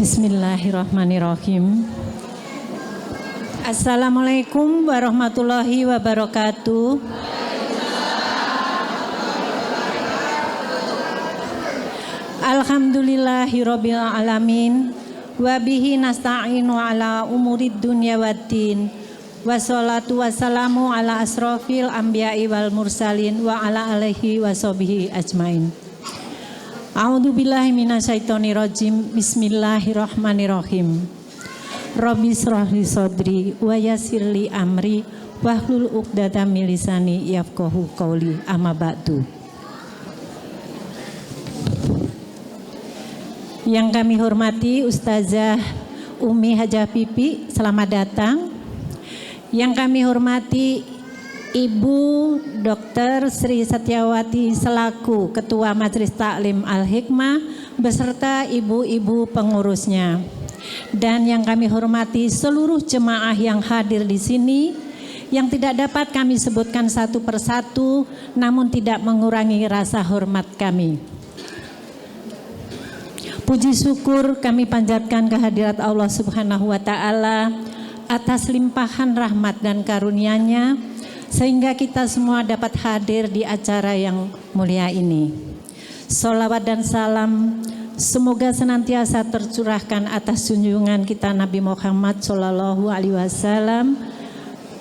Bismillahirrahmanirrahim. Assalamualaikum warahmatullahi wabarakatuh. Alhamdulillahirabbil alamin wa bihi nasta'inu ala umurid dunya waddin. Wassalatu wassalamu ala asrofil anbiya'i wal mursalin wa ala alihi wa sahbihi ajmain. A'udzubillahi minasyaitonirrajim. Bismillahirrahmanirrahim. Rabbi shrahli sodri wa yassirli amri wahlul 'uqdatam min lisani yafqahu qauli. Amma ba'du. Yang kami hormati Ustazah Umi Hajah Pipi, selamat datang. Yang kami hormati Ibu Dr. Sri Satyawati selaku Ketua Majelis Taklim Al-Hikmah beserta ibu-ibu pengurusnya. Dan yang kami hormati seluruh jemaah yang hadir di sini yang tidak dapat kami sebutkan satu persatu namun tidak mengurangi rasa hormat kami. Puji syukur kami panjatkan kehadirat Allah Subhanahu wa taala atas limpahan rahmat dan karunia-Nya sehingga kita semua dapat hadir di acara yang mulia ini. Sholawat dan salam semoga senantiasa tercurahkan atas junjungan kita Nabi Muhammad SAW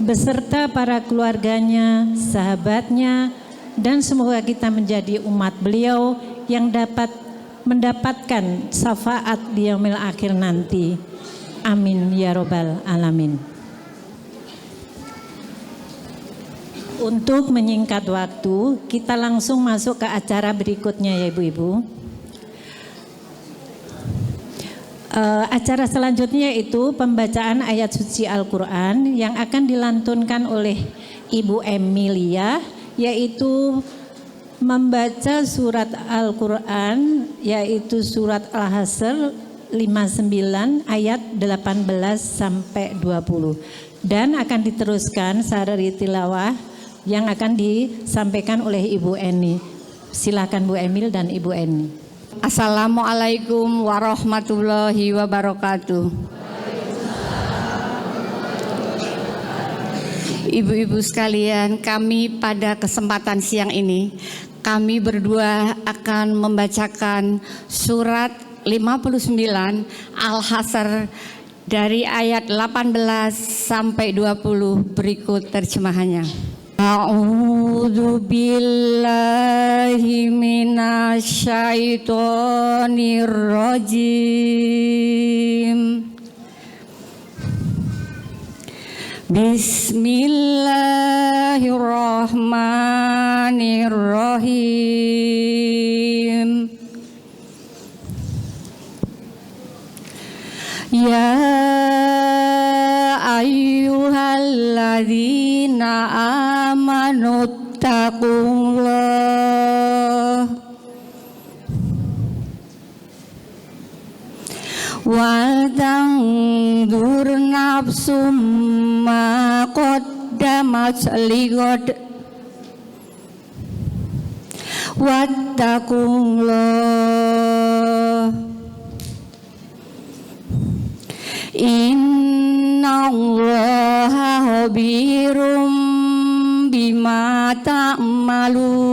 beserta para keluarganya, sahabatnya, dan semoga kita menjadi umat beliau yang dapat mendapatkan syafaat di yaumil akhir nanti. Amin ya robbal alamin. Untuk menyingkat waktu, kita langsung masuk ke acara berikutnya ya ibu-ibu. Acara selanjutnya yaitu pembacaan ayat suci Al-Quran yang akan dilantunkan oleh Ibu Emilia, yaitu membaca surat Al-Quran yaitu surat Al-Hasr 59 ayat 18 sampai 20 dan akan diteruskan sarari tilawah yang akan disampaikan oleh Ibu Eni. Silakan Bu Emil dan Ibu Eni. Assalamualaikum warahmatullahi wabarakatuh. Ibu-ibu sekalian, kami pada kesempatan siang ini kami berdua akan membacakan surat 59 Al-Hasr dari ayat 18 sampai 20 berikut terjemahannya. A'udzu billahi minasyaitonir rajim. Bismillahirrahmanirrahim. Ya ayyuhalladzina amanu taqullah wal tanzur nafsum ma qaddamat lighad wattaqullah innallaha khabirum bima ta'malun.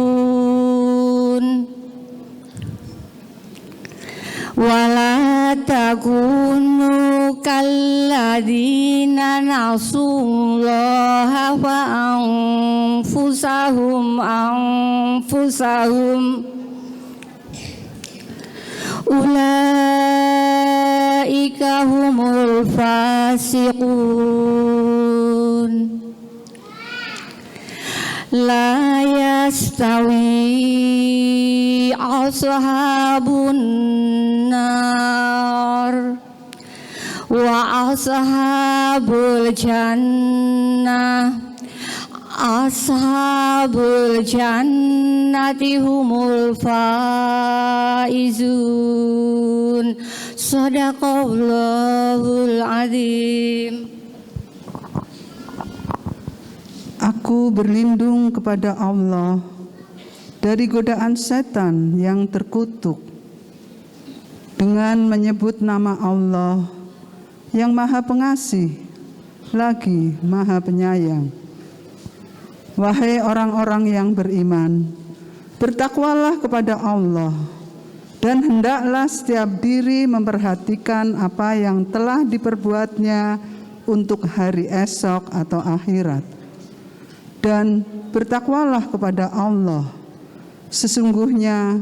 Wala takunu kalladzina nasullaha wa anfusahum ulaika humul fasiqun. La yastawi ashabun nar wa ashabul jannah. Ashabul jannati humul faizun. Shadaqallahul azim. Aku berlindung kepada Allah dari godaan setan yang terkutuk. dengan menyebut nama Allah yang Maha Pengasih lagi Maha Penyayang. Wahai orang-orang yang beriman, bertakwalah kepada Allah dan hendaklah setiap diri memperhatikan apa yang telah diperbuatnya untuk hari esok atau akhirat. Dan bertakwalah kepada Allah. Sesungguhnya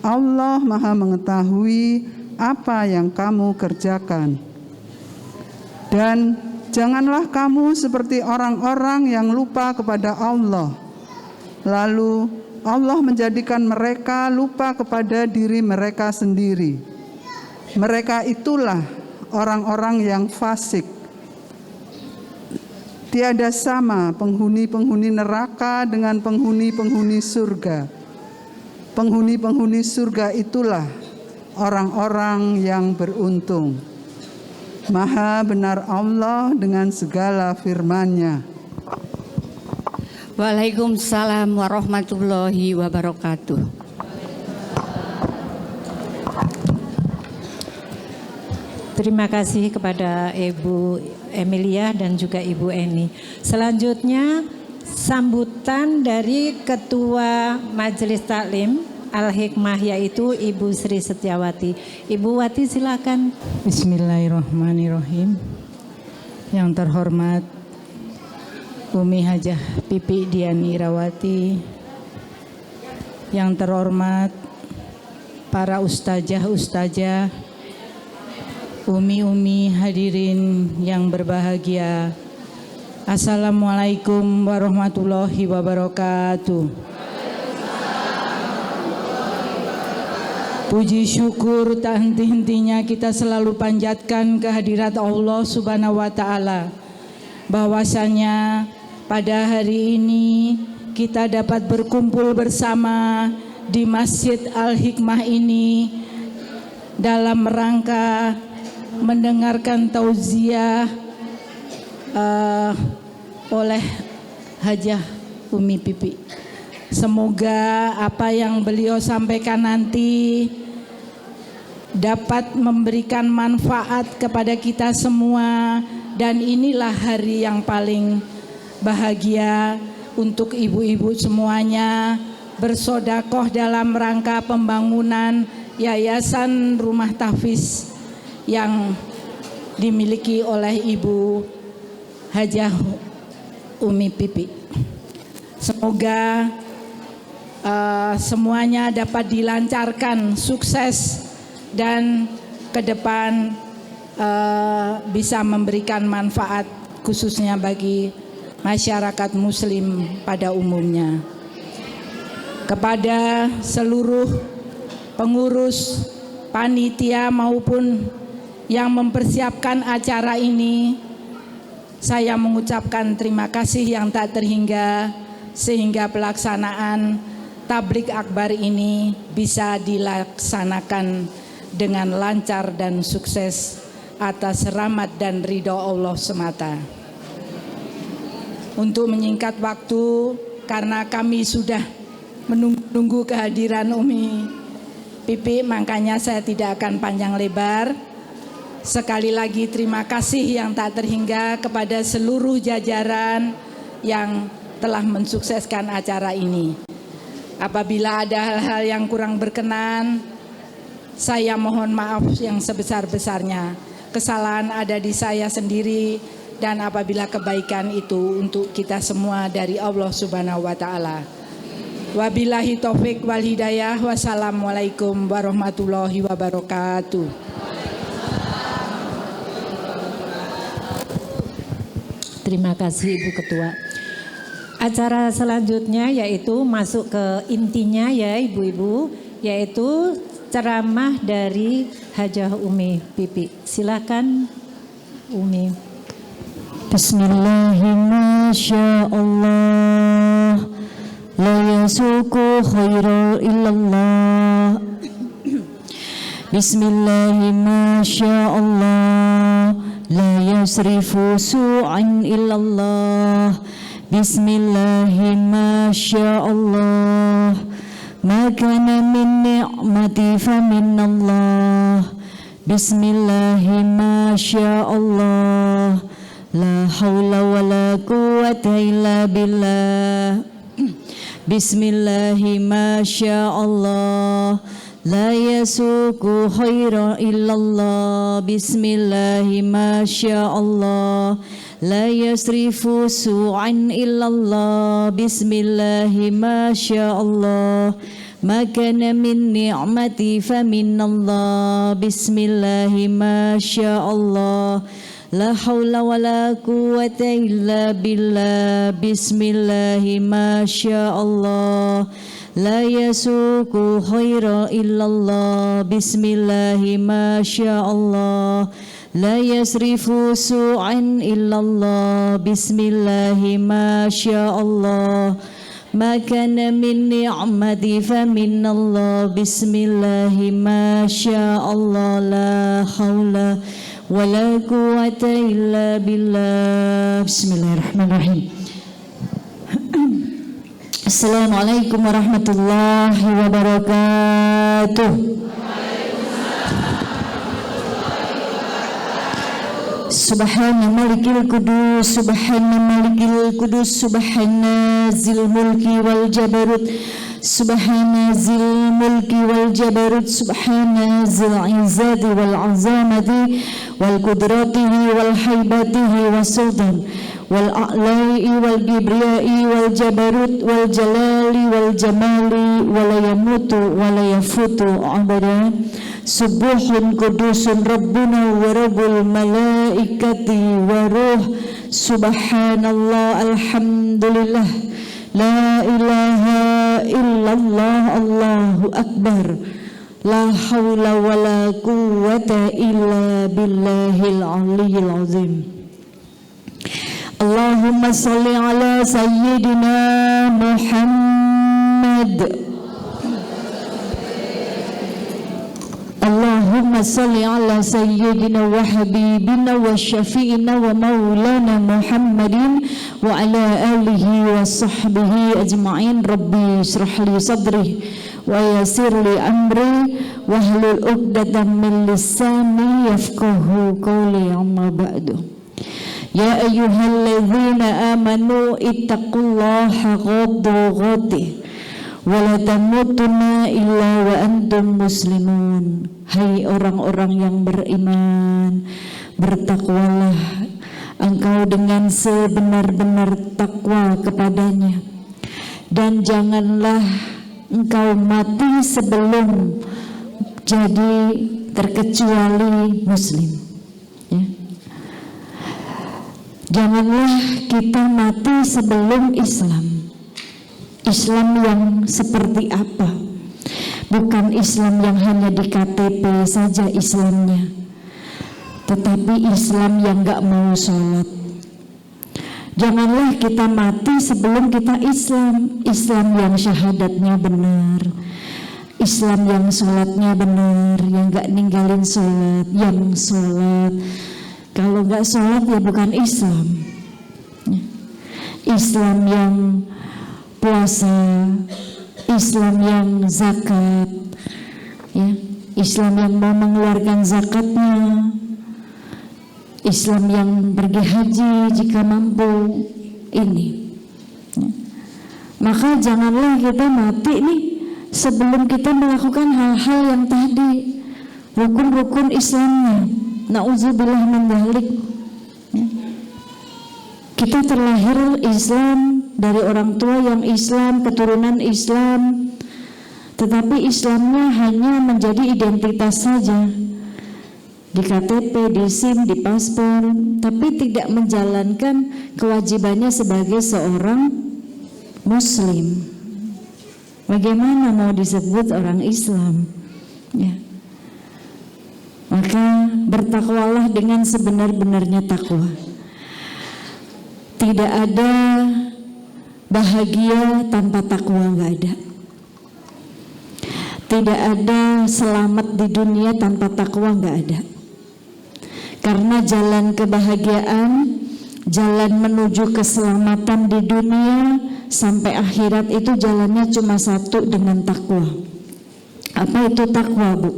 Allah Maha mengetahui apa yang kamu kerjakan. Dan janganlah kamu seperti orang-orang yang lupa kepada Allah, lalu Allah menjadikan mereka lupa kepada diri mereka sendiri. Mereka itulah orang-orang yang fasik. Tiada sama penghuni-penghuni neraka dengan penghuni-penghuni surga. Penghuni-penghuni surga itulah orang-orang yang beruntung. Maha benar Allah dengan segala firman-Nya. Waalaikumsalam warahmatullahi wabarakatuh. Terima kasih kepada Ibu Emilia dan juga Ibu Eni. Selanjutnya sambutan dari Ketua Majelis Taklim Al-Hikmah yaitu Ibu Sri Setiawati. Ibu Wati silakan. Bismillahirrahmanirrahim. Yang terhormat Umi Hajah Pipi Diani Rawati, yang terhormat para ustazah, umi-umi hadirin yang berbahagia. Assalamualaikum warahmatullahi wabarakatuh. Puji syukur tak henti-hentinya kita selalu panjatkan kehadirat Allah Subhanahu wa Ta'ala, bahwasanya pada hari ini kita dapat berkumpul bersama di Masjid Al-Hikmah ini dalam rangka mendengarkan tauziah oleh Hajah Umi Pipi. Semoga apa yang beliau sampaikan nanti dapat memberikan manfaat kepada kita semua, dan inilah hari yang paling bahagia untuk ibu-ibu semuanya bersodakoh dalam rangka pembangunan Yayasan Rumah Tahfiz yang dimiliki oleh Ibu Hajah Umi Pipi. Semoga semuanya dapat dilancarkan, sukses, dan ke depan bisa memberikan manfaat khususnya bagi masyarakat muslim pada umumnya. Kepada seluruh pengurus, panitia maupun yang mempersiapkan acara ini, saya mengucapkan terima kasih yang tak terhingga sehingga pelaksanaan tablik akbar ini bisa dilaksanakan dengan lancar dan sukses atas rahmat dan ridho Allah semata. Untuk menyingkat waktu, karena kami sudah menunggu kehadiran Umi Pipi, makanya saya tidak akan panjang lebar. Sekali lagi terima kasih yang tak terhingga kepada seluruh jajaran yang telah mensukseskan acara ini. Apabila ada hal-hal yang kurang berkenan, saya mohon maaf yang sebesar-besarnya. Kesalahan ada di saya sendiri, dan apabila kebaikan itu untuk kita semua dari Allah Subhanahu wa Ta'ala. Wabillahi taufik wal hidayah. Wassalamualaikum warahmatullahi wabarakatuh. Terima kasih Ibu Ketua. Acara selanjutnya yaitu masuk ke intinya ya Ibu-ibu, yaitu ceramah dari Hajah Umi Pipi. Silakan Umi. Bismillahirrahmanirrahim. La yasuku khairu illallah. Bismillahirrahmanirrahim. La yasrifu su'an illallah. Bismillahirrahmanirrahim. ما كان من نعمة فمن الله بسم الله ما شاء الله لا حول ولا قوة إلا بالله بسم الله ما شاء الله لا يسوق خيرا إلا الله بسم الله ما شاء الله لا يصرف سوءا إلا الله بسم الله ما شاء الله ما كان من نعمة فمن الله بسم الله ما شاء الله لا حول ولا قوة إلا بالله بسم الله ما شاء الله لا يسوق خيرا إلا الله بسم الله ما شاء الله لا يصرف سوءا إلا الله بسم الله ما شاء الله ما كان من نعمة فمن الله بسم الله ما شاء الله لا حول ولا قوة إلا بالله بسم الله الرحمن الرحيم Assalamualaikum warahmatullahi wabarakatuh. Subhana malikil kudus, subhana malikil kudus, subhana zil mulki wal jabarut, subhana zil mulki wal jabarut, subhana zil izzati wal azamati wal qudratihi wal haibatihi was sultan wal a'lai wal kibriyai wal jabarut wal jalali wal jamali wala yamutu wala yafutu abada. Subuhun kudusun Rabbuna wa Rabbul malaikati wa ruh. Subhanallah alhamdulillah la ilaha illallah Allahu akbar. La hawla wa la quwwata illa billahil aliyyil azim. Allahumma salli ala sayyidina Muhammad. Allahumma salli ala sayyidina wa habibina wa syafi'ina wa maulana Muhammadin wa ala alihi wa sahbihi ajma'in. Rabbi israh li sadri wa yassir li amri wahlul 'uqdatam min lisani yafqahu qawli amma ba'du. Ya ayyuhalladzina amanu ittaqullaha haqqa tuqatih wa la tamutunna illa wa antum muslimun. Hai orang-orang yang beriman, bertakwalah engkau dengan sebenar-benar takwa kepadanya, dan janganlah engkau mati sebelum jadi terkecuali muslim, ya. Janganlah kita mati sebelum Islam. Islam yang seperti apa? Bukan Islam yang hanya di KTP saja Islamnya, tetapi Islam yang gak mau sholat. Janganlah kita mati sebelum kita Islam. Islam yang syahadatnya benar, Islam yang sholatnya benar, yang gak ninggalin sholat, yang sholat. Kalau gak sholat ya bukan Islam. Islam yang puasa, Islam yang zakat, ya, Islam yang mau mengeluarkan zakatnya, Islam yang pergi haji jika mampu, ini, ya. Maka janganlah kita mati nih sebelum kita melakukan hal-hal yang tadi, rukun-rukun Islamnya. Na'udzubillah min dzalik, ya. Kita terlahir Islam, dari orang tua yang Islam, keturunan Islam, tetapi Islamnya hanya menjadi identitas saja di KTP, di SIM, di paspor, tapi tidak menjalankan kewajibannya sebagai seorang Muslim. Bagaimana mau disebut orang Islam? Ya. Maka bertakwalah dengan sebenar-benarnya takwa. Tidak ada bahagia tanpa takwa, nggak ada. Tidak ada selamat di dunia tanpa takwa, nggak ada. Karena jalan kebahagiaan, jalan menuju keselamatan di dunia sampai akhirat itu jalannya cuma satu, dengan takwa. Apa itu takwa, Bu?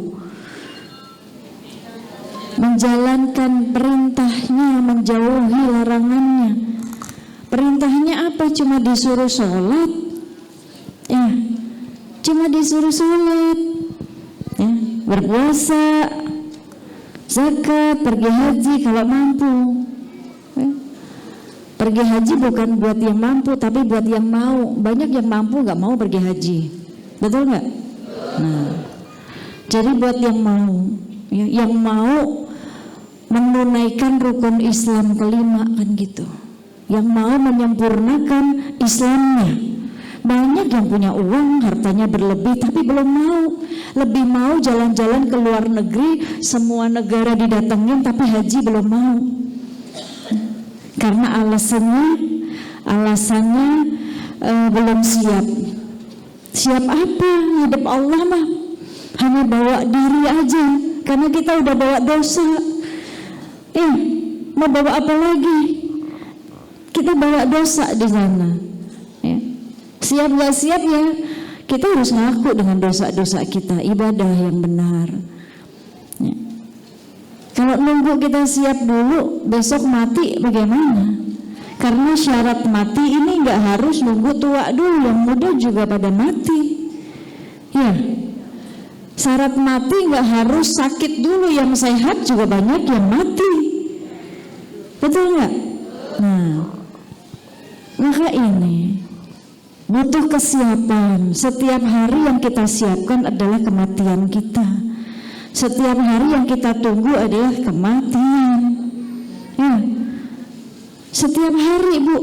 Menjalankan perintahnya, menjauhi larangannya. Perintahnya apa? Cuma disuruh sholat, ya, cuma disuruh sholat, ya, berpuasa, zakat, pergi haji kalau mampu. Ya. Pergi haji bukan buat yang mampu, tapi buat yang mau. Banyak yang mampu nggak mau pergi haji, betul nggak? Nah, jadi buat yang mau, ya, yang mau menunaikan rukun Islam kelima kan gitu, yang mau menyempurnakan Islamnya. Banyak yang punya uang, hartanya berlebih, tapi belum mau. Lebih mau jalan-jalan ke luar negeri, semua negara didatengin, tapi haji belum mau. Karena alasannya belum siap. Siap apa? Hidup Allah mah hanya bawa diri aja, karena kita udah bawa dosa. Mau bawa apa lagi? Kita bawa dosa di sana. Ya. Siap gak siap ya, kita harus ngaku dengan dosa-dosa kita, ibadah yang benar. Ya. Kalau nunggu kita siap dulu, besok mati bagaimana? Karena syarat mati ini nggak harus nunggu tua dulu, yang muda juga pada mati. Ya, syarat mati nggak harus sakit dulu, yang sehat juga banyak yang mati. Betul nggak? Nah, maka ini butuh kesiapan. Setiap hari yang kita siapkan adalah kematian kita. Setiap hari yang kita tunggu adalah kematian. Ya. Setiap hari, Bu.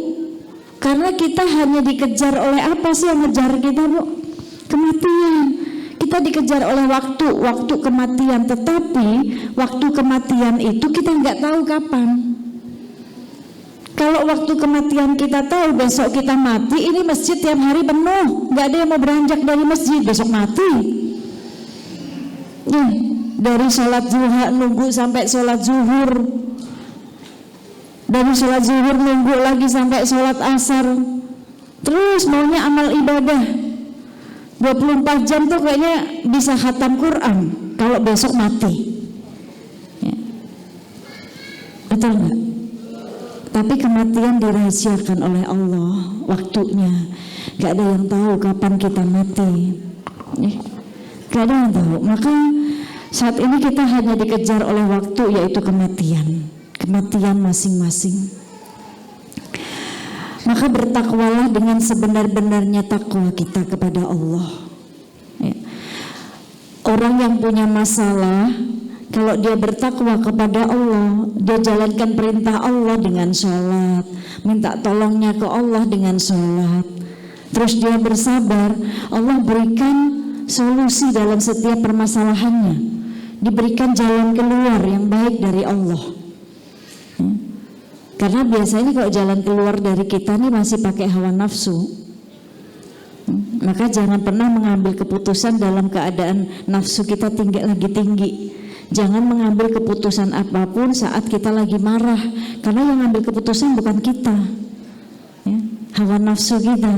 Karena kita hanya dikejar oleh apa sih yang ngejar kita, Bu? Kematian. Kita dikejar oleh waktu kematian. Tetapi waktu kematian itu kita nggak tahu kapan. Kalau waktu kematian kita tahu, besok kita mati, ini masjid tiap hari penuh, nggak ada yang mau beranjak dari masjid, besok mati. Dari sholat duha nunggu sampai sholat zuhur, dari sholat zuhur nunggu lagi sampai sholat asar, terus maunya amal ibadah 24 jam tuh kayaknya bisa khatam Quran kalau besok mati. Ya. Betul nggak? Tapi kematian dirahasiakan oleh Allah waktunya. Gak ada yang tahu kapan kita mati. Gak ada yang tahu. Maka saat ini kita hanya dikejar oleh waktu, yaitu kematian. Kematian masing-masing. Maka bertakwalah dengan sebenar-benarnya takwa kita kepada Allah. Orang yang punya masalah, kalau dia bertakwa kepada Allah, dia jalankan perintah Allah dengan sholat, minta tolongnya ke Allah dengan sholat, terus dia bersabar, Allah berikan solusi dalam setiap permasalahannya, diberikan jalan keluar yang baik dari Allah. Karena biasanya kalau jalan keluar dari kita ini masih pakai hawa nafsu, maka jangan pernah mengambil keputusan dalam keadaan nafsu kita lagi tinggi. Jangan mengambil keputusan apapun saat kita lagi marah, karena yang ngambil keputusan bukan kita, ya, hawa nafsu kita.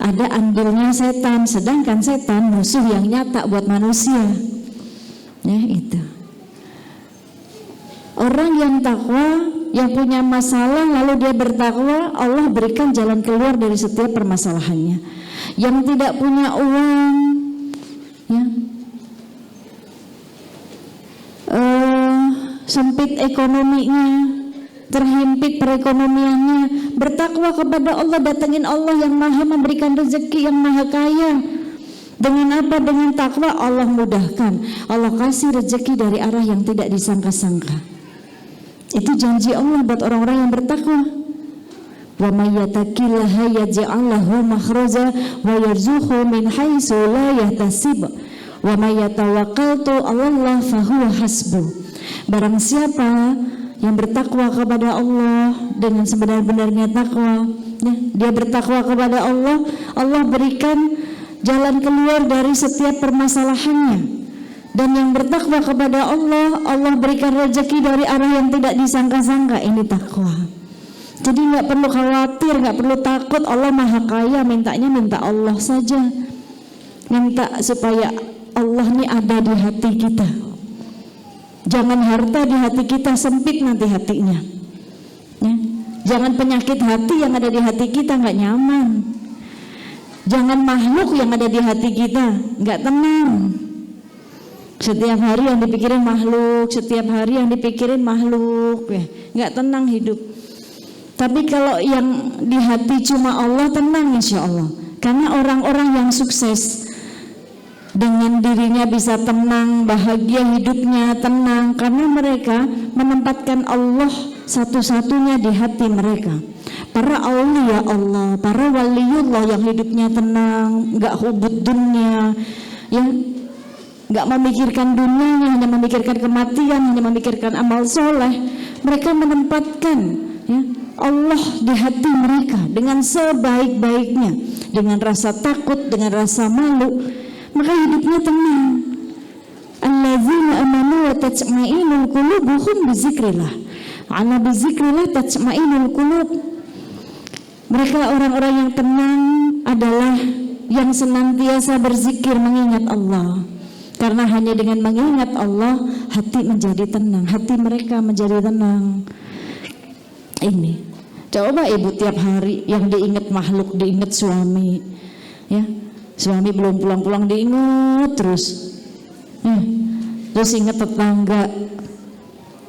Ada andilnya setan, sedangkan setan musuh yang nyata buat manusia. Ya, itu. Orang yang takwa, yang punya masalah lalu dia bertakwa, Allah berikan jalan keluar dari setiap permasalahannya. Yang tidak punya uang, ya, sempit ekonominya, terhimpit perekonomiannya, bertakwa kepada Allah, datengin Allah yang maha memberikan rezeki, yang maha kaya. Dengan apa? Dengan takwa Allah mudahkan, Allah kasih rezeki dari arah yang tidak disangka-sangka. Itu janji Allah buat orang-orang yang bertakwa. Wa may yattaqillaha yaj'al lahu makhraja wa yarzuqhu min haitsu la yahtasib. Wa may yatawakkaltu 'alallahi fa huwa hasbuh. Barang siapa yang bertakwa kepada Allah dengan sebenar-benarnya takwa, ya, dia bertakwa kepada Allah, Allah berikan jalan keluar dari setiap permasalahannya. Dan yang bertakwa kepada Allah, Allah berikan rezeki dari arah yang tidak disangka-sangka. Ini takwa. Jadi nggak perlu khawatir, nggak perlu takut. Allah Maha Kaya, mintanya minta Allah saja. Minta supaya Allah ini ada di hati kita. Jangan harta di hati kita, sempit nanti hatinya. Ya. Jangan penyakit hati yang ada di hati kita, nggak nyaman. Jangan makhluk yang ada di hati kita, nggak tenang. Setiap hari yang dipikirin makhluk, setiap hari yang dipikirin makhluk, ya, nggak tenang hidup. Tapi kalau yang di hati cuma Allah, tenang insya Allah. Karena orang-orang yang sukses dengan dirinya bisa tenang, bahagia hidupnya, tenang, karena mereka menempatkan Allah satu-satunya di hati mereka. Para aulia Allah, para waliullah yang hidupnya tenang, nggak hubud dunia, ya, nggak memikirkan dunianya, hanya memikirkan kematian, hanya memikirkan amal soleh. Mereka menempatkan, ya, Allah di hati mereka dengan sebaik-baiknya, dengan rasa takut, dengan rasa malu, maka hidupnya tenang. Alladzina amanu wa tatma'inul qulubuhum bizikrillah. Ala bizikrillah tatma'inul qulub. Mereka orang-orang yang tenang adalah yang senantiasa berzikir mengingat Allah. Karena hanya dengan mengingat Allah hati menjadi tenang, hati mereka menjadi tenang. Ini coba ibu tiap hari yang diingat makhluk, diingat suami, ya, suami belum pulang-pulang diingat terus, ya. Terus ingat tetangga,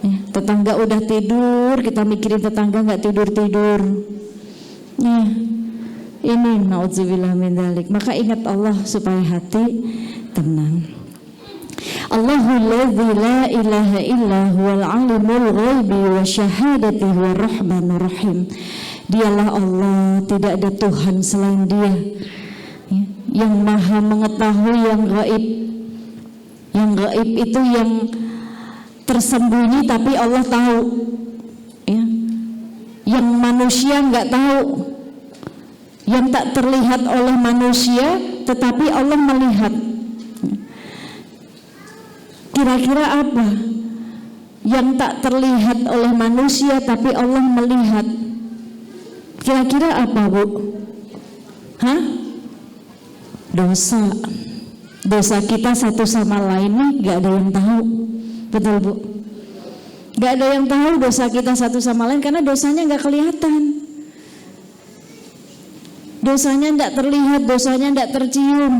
ya, tetangga udah tidur kita mikirin tetangga nggak tidur-tidur, ya. Ini naudzubillah min dzalik. Maka ingat Allah supaya hati tenang. Allahul ladzi la ilaha illa huwal alimul ghaibi wa syahadati huwar rahmanur rahim. Dialah Allah, tidak ada Tuhan selain Dia, ya, yang maha mengetahui yang gaib. Yang gaib itu yang tersembunyi tapi Allah tahu, ya. Yang manusia nggak tahu, yang tak terlihat oleh manusia tetapi Allah melihat. Kira-kira apa yang tak terlihat oleh manusia tapi Allah melihat? Kira-kira apa, Bu? Hah? Dosa. Dosa kita satu sama lain nih gak ada yang tahu. Betul, Bu? Gak ada yang tahu dosa kita satu sama lain karena dosanya gak kelihatan. Dosanya gak terlihat, dosanya gak tercium.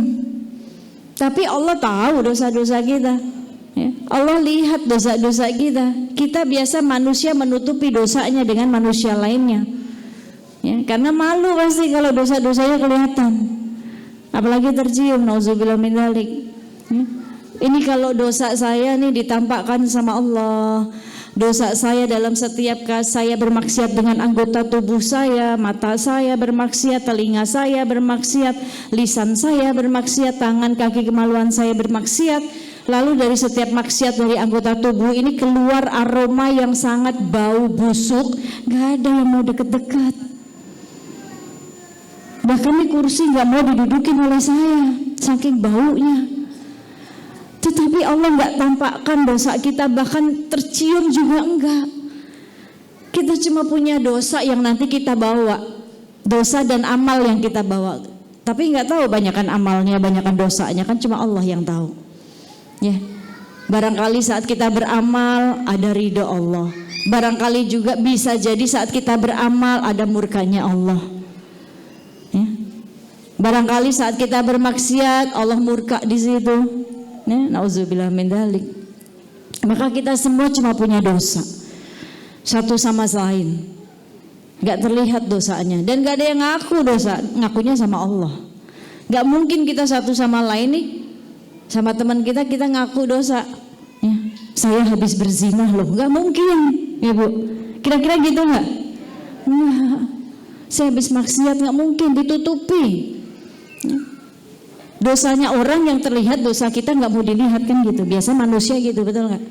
Tapi Allah tahu dosa-dosa kita. Ya, Allah lihat dosa-dosa kita. Kita biasa manusia menutupi dosanya dengan manusia lainnya, ya, karena malu pasti kalau dosa-dosanya kelihatan, apalagi tercium. Nauzubillah min dzalik. Ya. Ini kalau dosa saya nih ditampakkan sama Allah, dosa saya dalam setiap kali saya bermaksiat dengan anggota tubuh saya, mata saya bermaksiat, telinga saya bermaksiat, lisan saya bermaksiat, tangan kaki kemaluan saya bermaksiat. Lalu dari setiap maksiat dari anggota tubuh ini keluar aroma yang sangat bau busuk, gak ada yang mau deket-dekat. Bahkan di kursi gak mau didudukin oleh saya, saking baunya. Tetapi Allah gak tampakkan dosa kita, bahkan tercium juga enggak. Kita cuma punya dosa yang nanti kita bawa, dosa dan amal yang kita bawa. Tapi gak tahu banyakan amalnya, banyakan dosanya, kan cuma Allah yang tahu. Ya, barangkali saat kita beramal ada ridho Allah. Barangkali juga bisa jadi saat kita beramal ada murkanya Allah. Ya. Barangkali saat kita bermaksiat Allah murka di situ. Ya, nauzubillah min dzalik. Maka kita semua cuma punya dosa satu sama lain. Gak terlihat dosanya dan gak ada yang ngaku dosa, ngakunya sama Allah. Gak mungkin kita satu sama lain nih, sama teman kita ngaku dosa, ya, saya habis berzina loh, nggak mungkin, ya Bu. Kira-kira gitu nggak? Nggak. Saya habis maksiat, nggak mungkin, ditutupi. Ya. Dosanya orang yang terlihat, dosa kita nggak mau dilihat kan gitu. Biasa manusia gitu, betul nggak?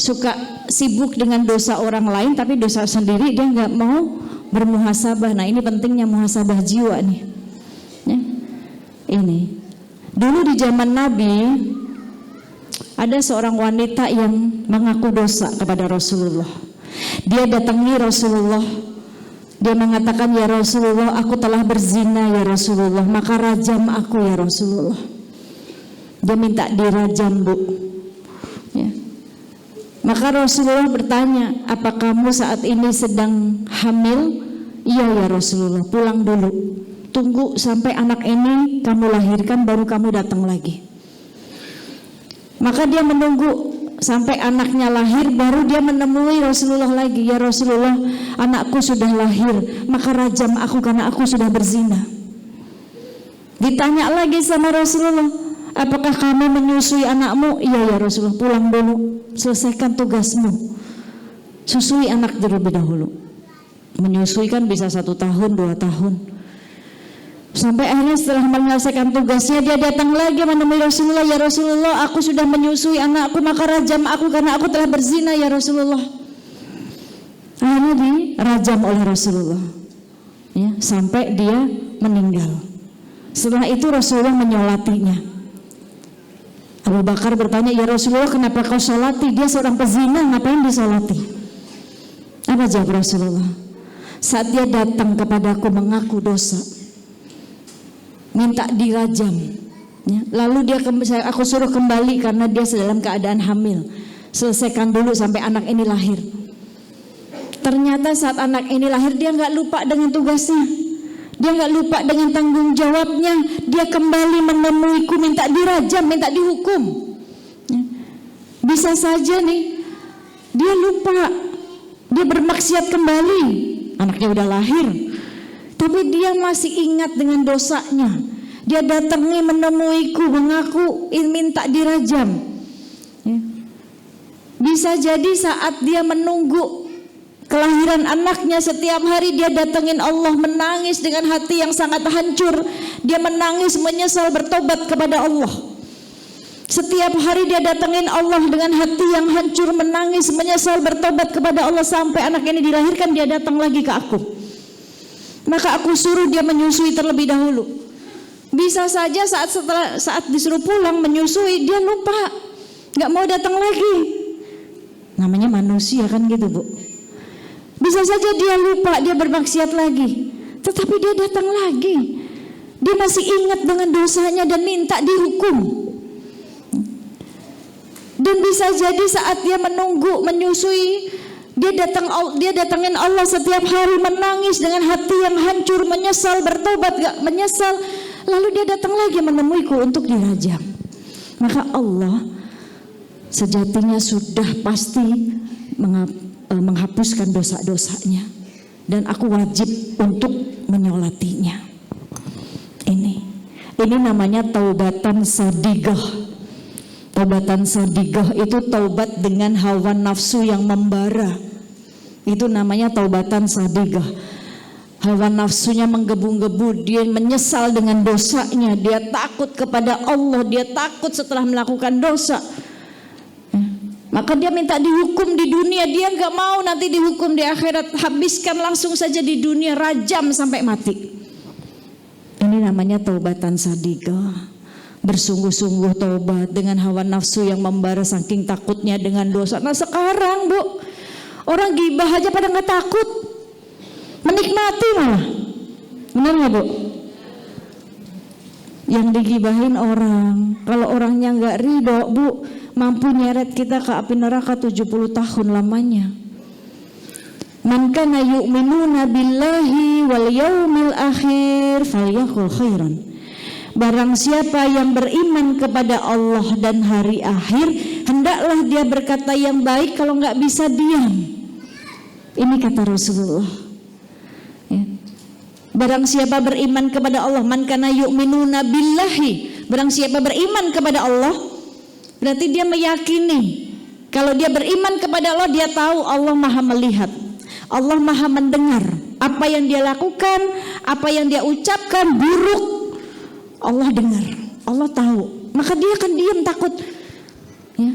Suka sibuk dengan dosa orang lain, tapi dosa sendiri dia nggak mau bermuhasabah. Nah ini pentingnya muhasabah jiwa nih. Ya. Ini. Dulu di zaman Nabi ada seorang wanita yang mengaku dosa kepada Rasulullah. Dia datangi Rasulullah Dia mengatakan, ya Rasulullah, aku telah berzina ya Rasulullah, maka rajam aku ya Rasulullah. Dia minta dirajam, Bu. Ya. Maka Rasulullah bertanya, apa kamu saat ini sedang hamil? Iya ya Rasulullah, pulang dulu. Tunggu sampai anak ini kamu lahirkan baru kamu datang lagi. Maka dia menunggu sampai anaknya lahir, baru dia menemui Rasulullah lagi. Ya Rasulullah, anakku sudah lahir, maka rajam aku karena aku sudah berzina. Ditanya lagi sama Rasulullah, apakah kamu menyusui anakmu? Iya ya Rasulullah, pulang dulu, selesaikan tugasmu, susui anak terlebih dahulu. Menyusui kan bisa 1 tahun, 2 tahun. Sampai akhirnya setelah menyelesaikan tugasnya, dia datang lagi menemui Rasulullah. Ya Rasulullah, aku sudah menyusui anakku, maka rajam aku karena aku telah berzina ya Rasulullah. Akhirnya dirajam oleh Rasulullah, ya, sampai dia meninggal. Setelah itu Rasulullah menyolatinya. Abu Bakar bertanya, ya Rasulullah, kenapa kau solati? Dia seorang pezina, ngapain disolati? Apa jawab Rasulullah? Saat dia datang kepadaku mengaku dosa, minta dirajam, ya. Lalu aku suruh kembali karena dia dalam keadaan hamil. Selesaikan dulu sampai anak ini lahir. Ternyata saat anak ini lahir, dia nggak lupa dengan tugasnya, dia nggak lupa dengan tanggung jawabnya. Dia kembali menemuiku, minta dirajam, minta dihukum, ya. Bisa saja nih dia lupa, dia bermaksiat kembali, anaknya udah lahir, tapi dia masih ingat dengan dosanya. Dia datangi menemuiku, mengaku minta dirajam, ya. Bisa jadi saat dia menunggu kelahiran anaknya, setiap hari dia datengin Allah, menangis dengan hati yang sangat hancur. Dia menangis, menyesal, bertobat kepada Allah. Setiap hari dia datengin Allah dengan hati yang hancur, menangis, menyesal, bertobat kepada Allah. Sampai anak ini dilahirkan, dia datang lagi ke aku. Maka aku suruh dia menyusui terlebih dahulu. Bisa saja saat disuruh pulang menyusui, dia lupa, nggak mau datang lagi. Namanya manusia kan gitu, Bu. Bisa saja dia lupa, dia bermaksiat lagi, tetapi dia datang lagi. Dia masih ingat dengan dosanya dan minta dihukum. Dan bisa jadi saat dia menunggu menyusui, dia datangin Allah setiap hari, menangis dengan hati yang hancur, menyesal, bertobat gak menyesal. Lalu dia datang lagi menemuiku untuk dirajam. Maka Allah sejatinya sudah pasti menghapuskan dosa-dosanya, dan aku wajib untuk menyolatinya. Ini namanya taubatan sadigah. Taubatan sadigah itu taubat dengan hawa nafsu yang membara. Itu namanya taubatan sadigah. Hawa nafsunya menggebu-gebu, dia menyesal dengan dosanya, dia takut kepada Allah, dia takut setelah melakukan dosa. Maka dia minta dihukum di dunia, dia nggak mau nanti dihukum di akhirat. Habiskan langsung saja di dunia, rajam sampai mati. Ini namanya taubatan sadigah. Bersungguh-sungguh taubat dengan hawa nafsu yang membara saking takutnya dengan dosa. Nah sekarang, Bu, orang gibah aja pada nggak takut, menikmati malah. Benar nggak, Bu? Yang digibahin orang, kalau orangnya nggak ridho, Bu, mampu nyeret kita ke api neraka 70 tahun lamanya. Man kana yu'minuna billahi wal yaumil akhir falyaqul khairan. Barang siapa yang beriman kepada Allah dan hari akhir, hendaklah dia berkata yang baik, kalau nggak bisa diam. Ini kata Rasulullah, ya. Barang siapa beriman kepada Allah, man kana yu'minuna billahi, barang siapa beriman kepada Allah, berarti dia meyakini kalau dia beriman kepada Allah, dia tahu Allah Maha melihat, Allah Maha mendengar apa yang dia lakukan, apa yang dia ucapkan buruk, Allah dengar, Allah tahu, maka dia akan diam, takut, ya.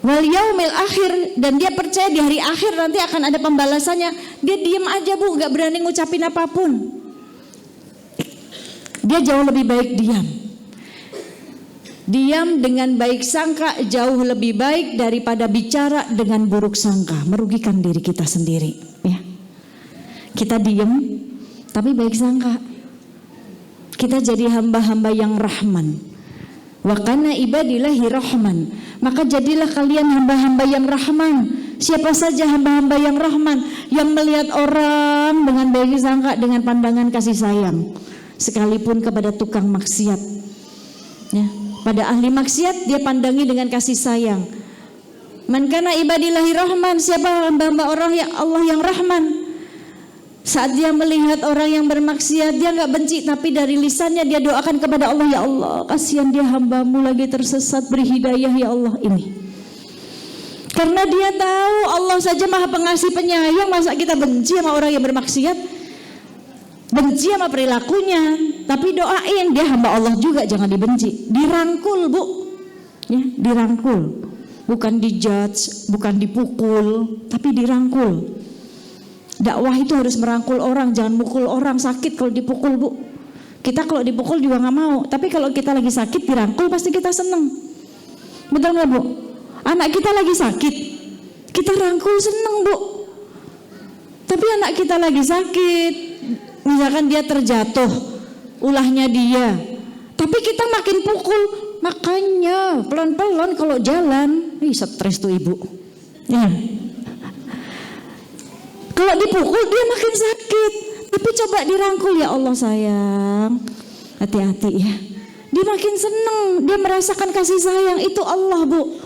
Wal yaumil akhir, dan dia percaya di hari akhir nanti akan ada pembalasannya. Dia diam aja, Bu, nggak berani ngucapin apapun. Dia jauh lebih baik diam. Diam dengan baik sangka jauh lebih baik daripada bicara dengan buruk sangka, merugikan diri kita sendiri, ya. Kita diem, tapi baik sangka. Kita jadi hamba-hamba yang rahman. Wa kana ibadillahi rahman. Maka jadilah kalian hamba-hamba yang rahman. Siapa saja hamba-hamba yang rahman, yang melihat orang dengan baik sangka, dengan pandangan kasih sayang, sekalipun kepada tukang maksiat. Ya, pada ahli maksiat dia pandangi dengan kasih sayang. Man kana ibadillahi rahman, siapa hamba-hamba orang yang Allah yang rahman. Saat dia melihat orang yang bermaksiat, dia nggak benci, tapi dari lisannya dia doakan kepada Allah, ya Allah, kasihan dia hambamu lagi tersesat, beri hidayah ya Allah ini. Karena dia tahu Allah saja maha pengasih penyayang, masa kita benci sama orang yang bermaksiat, benci sama perilakunya, tapi doain dia hamba Allah juga, jangan dibenci, dirangkul bu, ya dirangkul, bukan dijudge, bukan dipukul, tapi dirangkul. Dakwah itu harus merangkul orang, jangan mukul orang, sakit kalau dipukul bu. Kita kalau dipukul juga nggak mau, tapi kalau kita lagi sakit dirangkul pasti kita seneng. Betul nggak bu? Anak kita lagi sakit, kita rangkul seneng bu. Tapi anak kita lagi sakit, misalkan dia terjatuh, ulahnya dia, tapi kita makin pukul, makanya pelan-pelan kalau jalan, stres tuh ibu. Ya. Kalau dipukul dia makin sakit, tapi coba dirangkul, ya Allah sayang, hati-hati ya. Dia makin seneng, dia merasakan kasih sayang, itu Allah bu.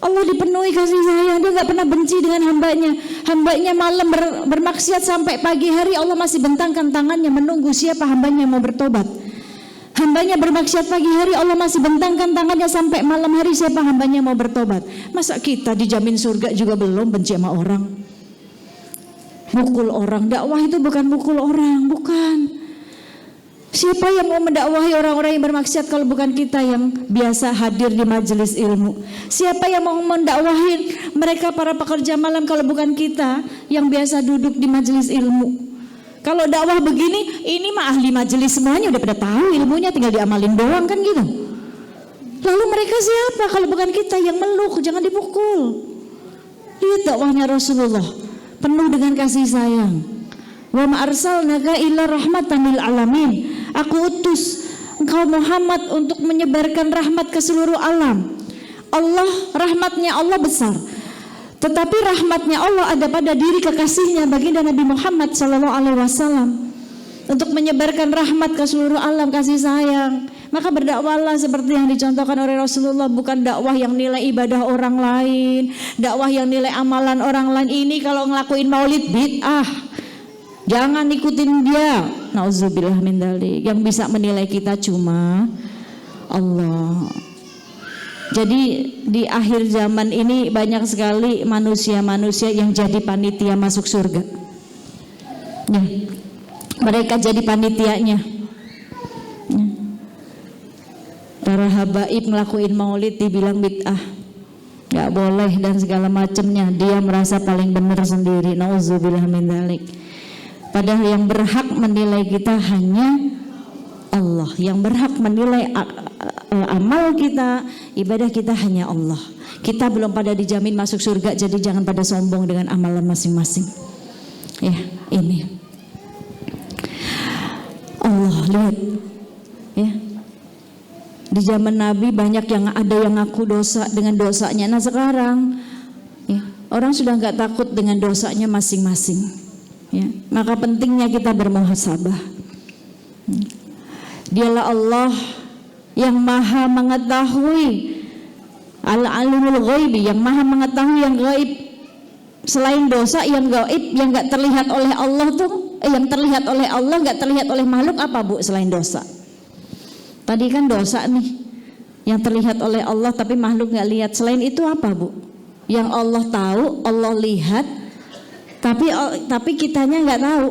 Allah dipenuhi kasih sayang, dia nggak pernah benci dengan hambanya. Hambanya malam bermaksiat sampai pagi hari, Allah masih bentangkan tangannya menunggu siapa hambanya mau bertobat. Hambanya bermaksiat pagi hari, Allah masih bentangkan tangannya sampai malam hari siapa hambanya mau bertobat. Masa kita dijamin surga juga belum benci sama orang? Mukul orang, dakwah itu bukan mukul orang, bukan. Siapa yang mau mendakwahi orang-orang yang bermaksiat kalau bukan kita yang biasa hadir di majelis ilmu? Siapa yang mau mendakwahi mereka para pekerja malam kalau bukan kita yang biasa duduk di majelis ilmu? Kalau dakwah begini, ini mah ahli majelis semuanya udah pada tahu ilmunya, tinggal diamalin doang kan gitu. Lalu mereka siapa kalau bukan kita yang meluk, jangan dipukul. Lihat dakwahnya Rasulullah, penuh dengan kasih sayang. Wa ma arsalnaka illa rahmatan lil alamin. Aku utus engkau Muhammad untuk menyebarkan rahmat ke seluruh alam. Allah, rahmatnya Allah besar. Tetapi rahmatnya Allah ada pada diri kekasihnya baginda Nabi Muhammad SAW, untuk menyebarkan rahmat ke seluruh alam, kasih sayang. Maka berdakwalah seperti yang dicontohkan oleh Rasulullah, bukan dakwah yang nilai ibadah orang lain, dakwah yang nilai amalan orang lain. Ini kalau ngelakuin maulid bid'ah, jangan ikutin dia. Nauzubillah min dzalik. Yang bisa menilai kita cuma Allah. Jadi di akhir zaman ini banyak sekali manusia-manusia yang jadi panitia masuk surga. Ya, mereka jadi panitianya. Ya. Para habaib ngelakuin maulid dibilang bid'ah, nggak boleh dan segala macamnya. Dia merasa paling benar sendiri. Nauzubillah min dzalik. Padahal yang berhak menilai kita hanya Allah. Yang berhak menilai amal kita, ibadah kita hanya Allah. Kita belum pada dijamin masuk surga, jadi jangan pada sombong dengan amalan masing-masing. Ya, ini Allah lihat ya. Di zaman Nabi banyak yang ada yang ngaku dosa dengan dosanya. Nah sekarang ya, orang sudah nggak takut dengan dosanya masing-masing. Ya, maka pentingnya kita bermuhasabah. Dialah Allah yang maha mengetahui, al-alimul ghaibi, yang maha mengetahui yang gaib. Selain dosa yang gaib, yang nggak terlihat oleh Allah tuh, yang terlihat oleh Allah nggak terlihat oleh makhluk, apa bu selain dosa? Tadi kan dosa nih, yang terlihat oleh Allah tapi makhluk nggak lihat. Selain itu apa bu? Yang Allah tahu, Allah lihat, tapi kitanya nggak tahu.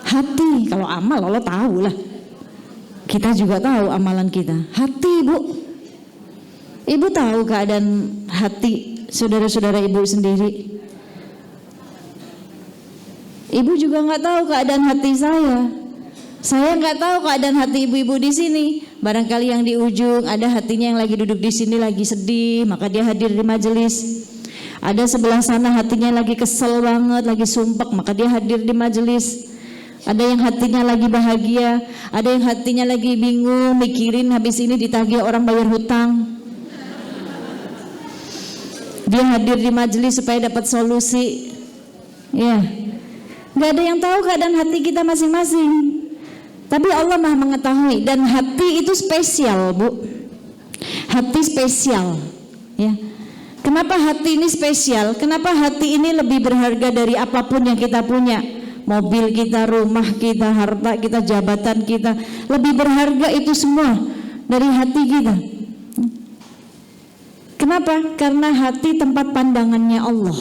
Hati, kalau amal Allah tahu lah. Kita juga tahu amalan kita. Hati bu, ibu tahu keadaan hati saudara-saudara ibu sendiri. Ibu juga nggak tahu keadaan hati saya. Saya nggak tahu keadaan hati ibu-ibu di sini. Barangkali yang di ujung ada hatinya yang lagi duduk di sini lagi sedih, maka dia hadir di majelis. Ada sebelah sana hatinya lagi kesel banget, lagi sumpek, maka dia hadir di majelis. Ada yang hatinya lagi bahagia, ada yang hatinya lagi bingung, mikirin habis ini ditagih orang bayar hutang. Dia hadir di majelis supaya dapat solusi. Ya, nggak ada yang tahu keadaan hati kita masing-masing. Tapi Allah Maha mengetahui, dan hati itu spesial, Bu. Hati spesial, ya. Kenapa hati ini spesial? Kenapa hati ini lebih berharga dari apapun yang kita punya? Mobil kita, rumah kita, harta kita, jabatan kita, lebih berharga itu semua dari hati kita. Kenapa? Karena hati tempat pandangannya Allah.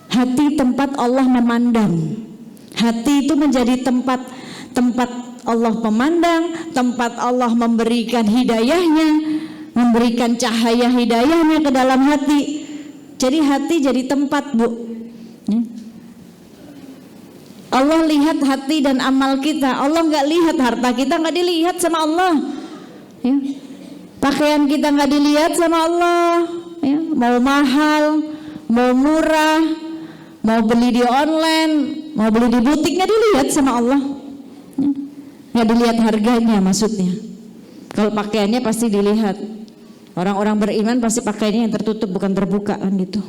Hati tempat Allah memandang. Hati itu menjadi tempat Allah memandang, tempat Allah memberikan hidayahnya, memberikan cahaya hidayahnya ke dalam hati. Jadi hati jadi tempat, Bu. Allah lihat hati dan amal kita. Allah nggak lihat harta kita, nggak dilihat sama Allah. Ya. Pakaian kita nggak dilihat sama Allah. Ya. Mau mahal, mau murah, mau beli di online, mau beli di butik, nggak dilihat sama Allah. Nggak dilihat harganya maksudnya. Kalau pakaiannya pasti dilihat. Orang-orang beriman pasti pakaiannya yang tertutup bukan terbuka kan gitu.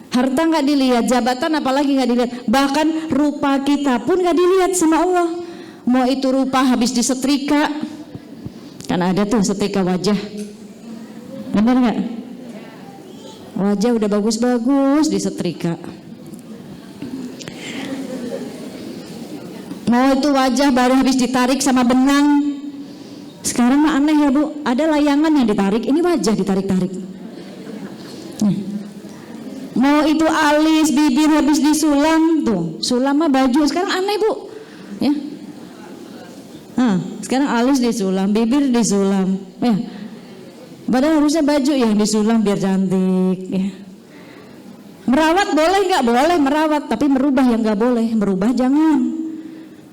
Harta nggak dilihat, jabatan apalagi nggak dilihat. Bahkan rupa kita pun nggak dilihat sama Allah. Mau itu rupa habis disetrika, kan ada tuh setrika wajah. Benar nggak? Wajah udah bagus-bagus disetrika. Mau itu wajah baru habis ditarik sama benang. Sekarang mah aneh ya, Bu. Ada layangan yang ditarik, ini wajah ditarik-tarik. Mau itu alis, bibir habis disulam tuh. Sulam mah baju. Sekarang aneh, Bu. Ya. Sekarang alis disulam, bibir disulam. Ya. Padahal harusnya baju yang disulam biar cantik. Ya. Merawat boleh nggak? Boleh merawat, tapi merubah yang nggak boleh. Merubah jangan.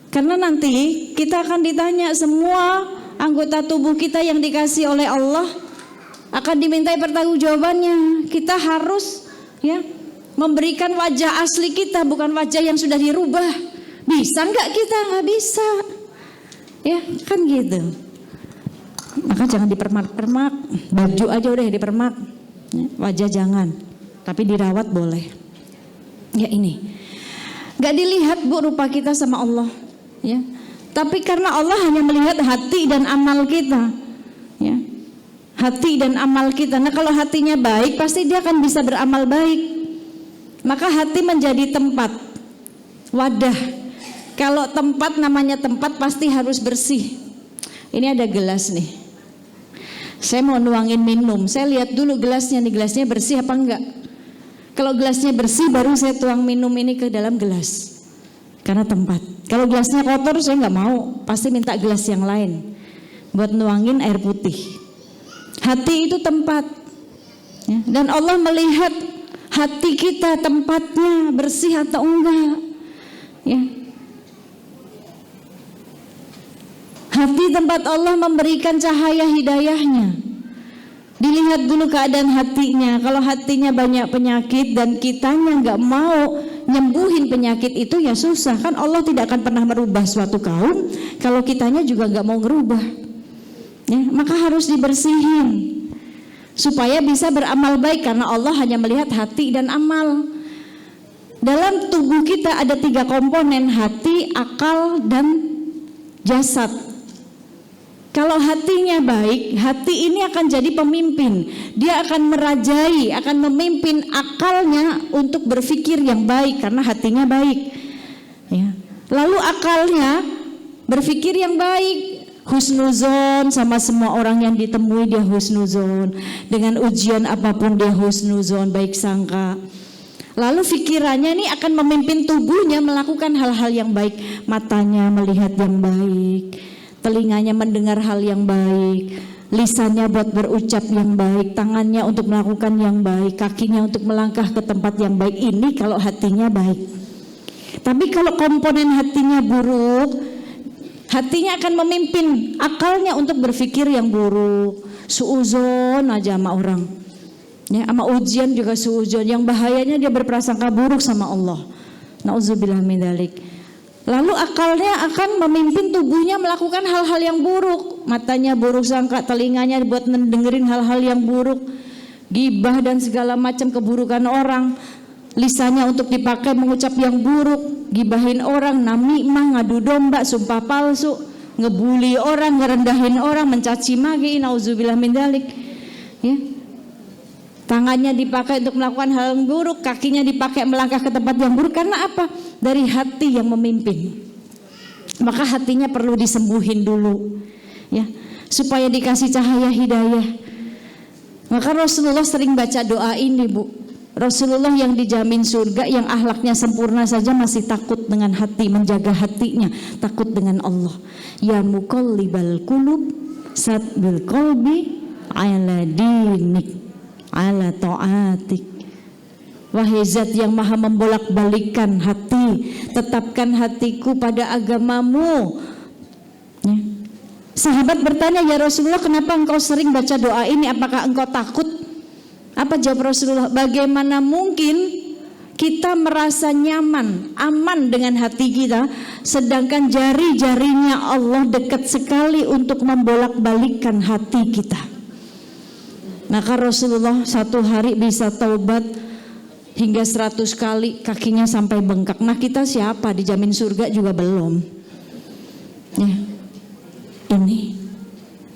Karena nanti kita akan ditanya, semua anggota tubuh kita yang dikasih oleh Allah akan dimintai pertanggungjawabannya. Kita harus ya memberikan wajah asli kita, bukan wajah yang sudah dirubah. Bisa nggak kita? Nggak bisa. Ya kan gitu. Maka jangan dipermak-permak. Baju aja udah dipermak. Ya, wajah jangan. Tapi dirawat boleh. Ya ini. Nggak dilihat, Bu, rupa kita sama Allah. Ya, tapi karena Allah hanya melihat hati dan amal kita, ya, hati dan amal kita. Nah kalau hatinya baik, pasti dia akan bisa beramal baik. Maka hati menjadi tempat, wadah. Kalau tempat namanya tempat pasti harus bersih. Ini ada gelas nih. Saya mau nuangin minum. Saya lihat dulu gelasnya nih, gelasnya bersih apa enggak. Kalau gelasnya bersih, baru saya tuang minum ini ke dalam gelas. Karena tempat. Kalau gelasnya kotor saya nggak mau, pasti minta gelas yang lain buat nuangin air putih. Hati itu tempat, ya. Dan Allah melihat hati kita tempatnya bersih atau enggak. Ya. Hati tempat Allah memberikan cahaya hidayahnya. Dilihat dulu keadaan hatinya. Kalau hatinya banyak penyakit dan kitanya nggak mau nyembuhin penyakit itu, ya susah. Kan Allah tidak akan pernah merubah suatu kaum kalau kitanya juga nggak mau ngerubah. Ya, maka harus dibersihin supaya bisa beramal baik, karena Allah hanya melihat hati dan amal. Dalam tubuh kita ada 3 komponen, hati, akal, dan jasad. Kalau hatinya baik, hati ini akan jadi pemimpin. Dia akan merajai, akan memimpin akalnya untuk berpikir yang baik karena hatinya baik. Ya. Lalu akalnya berpikir yang baik, husnuzon sama semua orang yang ditemui dia husnuzon. Dengan ujian apapun dia husnuzon, baik sangka. Lalu pikirannya ini akan memimpin tubuhnya melakukan hal-hal yang baik. Matanya melihat yang baik, telinganya mendengar hal yang baik, lisannya buat berucap yang baik, tangannya untuk melakukan yang baik, kakinya untuk melangkah ke tempat yang baik. Ini kalau hatinya baik. Tapi kalau komponen hatinya buruk, hatinya akan memimpin akalnya untuk berpikir yang buruk, suuzon aja sama orang. Ya, sama ujian juga suudzon. Yang bahayanya dia berprasangka buruk sama Allah. Nauzubillah min dzalik. Lalu akalnya akan memimpin tubuhnya melakukan hal-hal yang buruk. Matanya buruk sangka, telinganya buat mendengerin hal-hal yang buruk, gibah dan segala macam keburukan orang. Lisannya untuk dipakai mengucap yang buruk, gibahin orang, namimah, ngadu domba, sumpah palsu, ngebully orang, ngerendahin orang, mencaci maki. Nauzubillah min dzalik. Ya. Tangannya dipakai untuk melakukan hal yang buruk, kakinya dipakai melangkah ke tempat yang buruk. Karena apa? Dari hati yang memimpin. Maka hatinya perlu disembuhin dulu, ya, supaya dikasih cahaya hidayah. Maka Rasulullah sering baca doa ini, Bu. Rasulullah yang dijamin surga, yang akhlaknya sempurna saja masih takut dengan hati, menjaga hatinya, takut dengan Allah. Ya muqallibal qulub, sabbil qalbi ala dinik, ala ta'atik. Wahai zat yang maha membolak-balikan hati, tetapkan hatiku pada agamamu. Ya. Sahabat bertanya, ya Rasulullah, kenapa engkau sering baca doa ini? Apakah engkau takut? Apa jawab Rasulullah? Bagaimana mungkin kita merasa nyaman, aman dengan hati kita, sedangkan jari-jarinya Allah dekat sekali untuk membolak-balikan hati kita. Maka Rasulullah satu hari bisa taubat hingga 100 kali, kakinya sampai bengkak. Nah, kita siapa? Dijamin surga juga belum. Ya. Ini.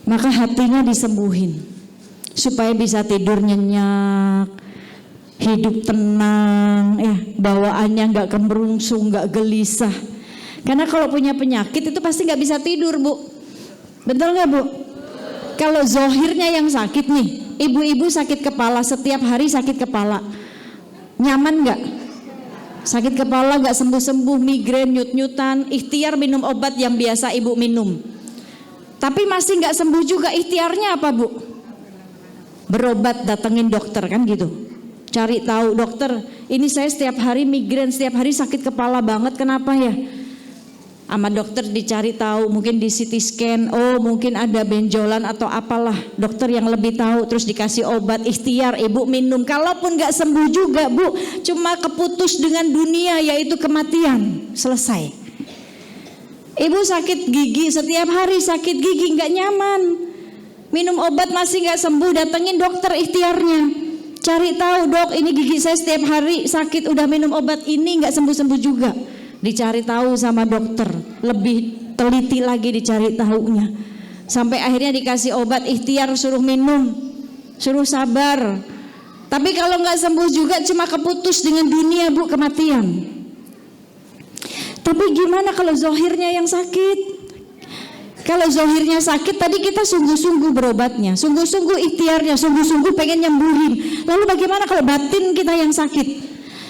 Maka hatinya disembuhin supaya bisa tidur nyenyak, hidup tenang, ya, bawaannya nggak kemerungsung, nggak gelisah. Karena kalau punya penyakit itu pasti nggak bisa tidur, Bu. Betul nggak, Bu? Kalau zohirnya yang sakit nih, ibu-ibu sakit kepala, setiap hari sakit kepala, nyaman nggak? Sakit kepala nggak sembuh-sembuh, migrain, nyut-nyutan, ikhtiar minum obat yang biasa ibu minum, tapi masih nggak sembuh juga. Ikhtiarnya apa, Bu? Berobat, datengin dokter, kan gitu. Cari tahu, dokter, ini saya setiap hari migrain, setiap hari sakit kepala banget, kenapa ya? Sama dokter dicari tahu, mungkin di CT scan, oh mungkin ada benjolan atau apalah, dokter yang lebih tahu, terus dikasih obat, ikhtiar, ibu minum. Kalaupun gak sembuh juga, Bu, cuma keputus dengan dunia, yaitu kematian, selesai. Ibu sakit gigi, setiap hari sakit gigi, gak nyaman, minum obat masih gak sembuh, datengin dokter, ikhtiarnya, cari tahu, dok, ini gigi saya setiap hari sakit, udah minum obat ini gak sembuh-sembuh juga. Dicari tahu sama dokter, lebih teliti lagi dicari tahunya, sampai akhirnya dikasih obat, ikhtiar, suruh minum, suruh sabar. Tapi kalau nggak sembuh juga, cuma keputus dengan dunia, Bu, kematian. Tapi gimana kalau zohirnya yang sakit? Kalau zohirnya sakit, tadi kita sungguh-sungguh berobatnya, sungguh-sungguh ikhtiarnya, sungguh-sungguh pengen nyembuhin. Lalu bagaimana kalau batin kita yang sakit?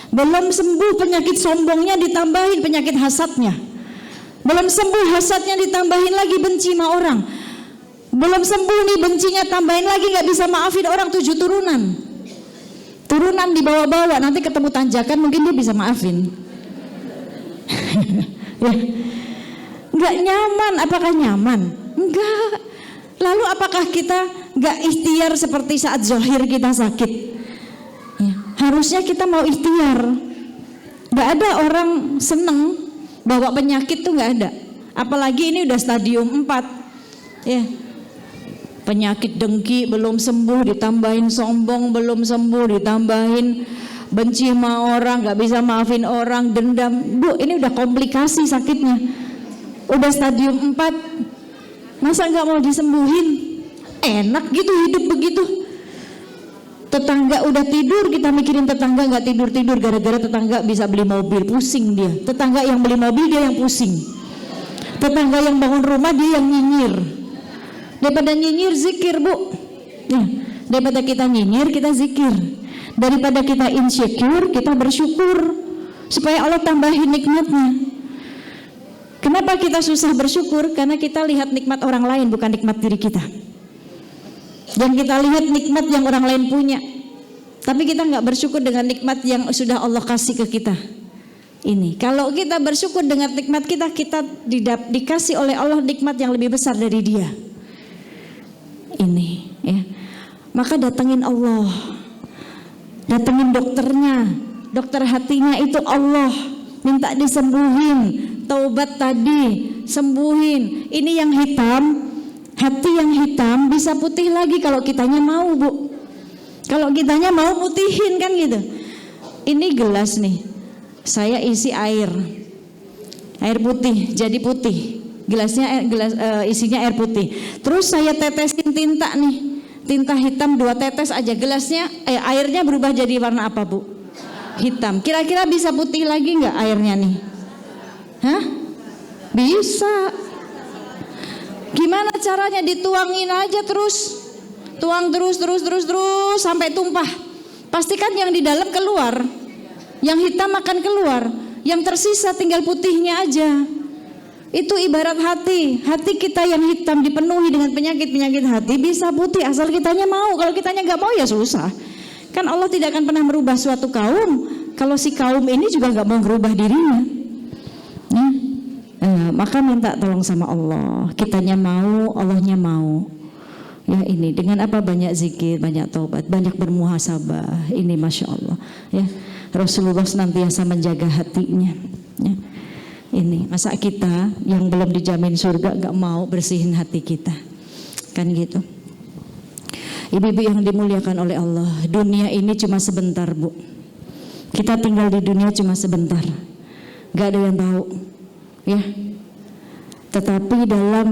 Belum sembuh penyakit sombongnya, ditambahin penyakit hasadnya. Belum sembuh hasadnya, ditambahin lagi benci sama orang. Belum sembuh nih bencinya, tambahin lagi gak bisa maafin orang 7 turunan. Turunan dibawa-bawa, nanti ketemu tanjakan mungkin dia bisa maafin. Ya. Gak nyaman, apakah nyaman? Enggak. Lalu apakah kita gak ikhtiar seperti saat zohir kita sakit? Ya, harusnya kita mau ikhtiar. Gak ada orang seneng bawa penyakit tuh, gak ada. Apalagi ini udah stadium 4. Ya. Penyakit dengki belum sembuh, ditambahin sombong belum sembuh, ditambahin benci sama orang, gak bisa maafin orang, dendam. Bu, ini udah komplikasi sakitnya. Udah stadium 4. Masa gak mau disembuhin? Enak gitu hidup begitu. Tetangga udah tidur, kita mikirin tetangga nggak tidur-tidur, gara-gara tetangga bisa beli mobil, pusing dia. Tetangga yang beli mobil, dia yang pusing. Tetangga yang bangun rumah, dia yang nyinyir. Daripada nyinyir, zikir, Bu. Ya, daripada kita nyinyir, kita zikir. Daripada kita insecure, kita bersyukur, supaya Allah tambahin nikmatnya. Kenapa kita susah bersyukur? Karena kita lihat nikmat orang lain, bukan nikmat diri kita. Dan kita lihat nikmat yang orang lain punya, tapi kita nggak bersyukur dengan nikmat yang sudah Allah kasih ke kita. Ini kalau kita bersyukur dengan nikmat kita, kita dikasih oleh Allah nikmat yang lebih besar dari dia. Ini ya. Maka datengin Allah, Datengin dokternya, dokter hatinya itu Allah, minta disembuhin. Taubat tadi, sembuhin. Ini yang hitam, hati yang hitam bisa putih lagi kalau kitanya mau, Bu. Kalau kitanya mau putihin kan gitu. Ini gelas nih, saya isi air putih, jadi putih. Gelasnya isinya air putih. Terus saya tetesin tinta nih, tinta hitam 2 tetes aja. Gelasnya airnya berubah jadi warna apa, Bu? Hitam. Kira-kira bisa putih lagi nggak airnya nih? Hah? Bisa. Gimana caranya? Dituangin aja terus. Tuang terus sampai tumpah. Pastikan yang di dalam keluar. Yang hitam akan keluar. Yang tersisa tinggal putihnya aja. Itu ibarat hati. Hati kita yang hitam dipenuhi dengan penyakit-penyakit hati bisa putih asal kitanya mau. Kalau kitanya nggak mau ya susah. Kan Allah tidak akan pernah merubah suatu kaum kalau si kaum ini juga nggak mau merubah dirinya. Maka minta tolong sama Allah. Kitanya mau, Allahnya mau. Ya ini dengan apa? Banyak zikir, banyak taubat, banyak bermuhasabah. Ini masya Allah. Ya Rasulullah senantiasa menjaga hatinya. Ya. Ini masa kita yang belum dijamin surga nggak mau bersihin hati kita, kan gitu. Ibu-ibu yang dimuliakan oleh Allah, dunia ini cuma sebentar, Bu. Kita tinggal di dunia cuma sebentar, nggak ada yang tahu, ya. Tetapi dalam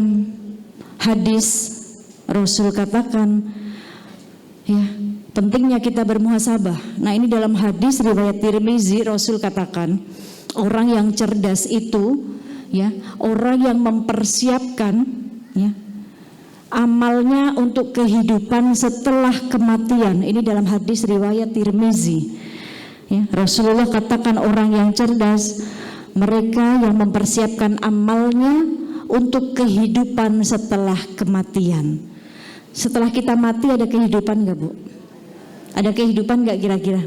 hadis Rasul katakan, ya, pentingnya kita bermuhasabah. Nah ini dalam hadis riwayat Tirmizi, Rasul katakan, orang yang cerdas itu, ya, orang yang mempersiapkan, ya, amalnya untuk kehidupan setelah kematian. Ini dalam hadis riwayat Tirmizi. Ya, Rasulullah katakan orang yang cerdas, mereka yang mempersiapkan amalnya untuk kehidupan setelah kematian. Setelah kita mati ada kehidupan gak, Bu? Ada kehidupan gak kira-kira?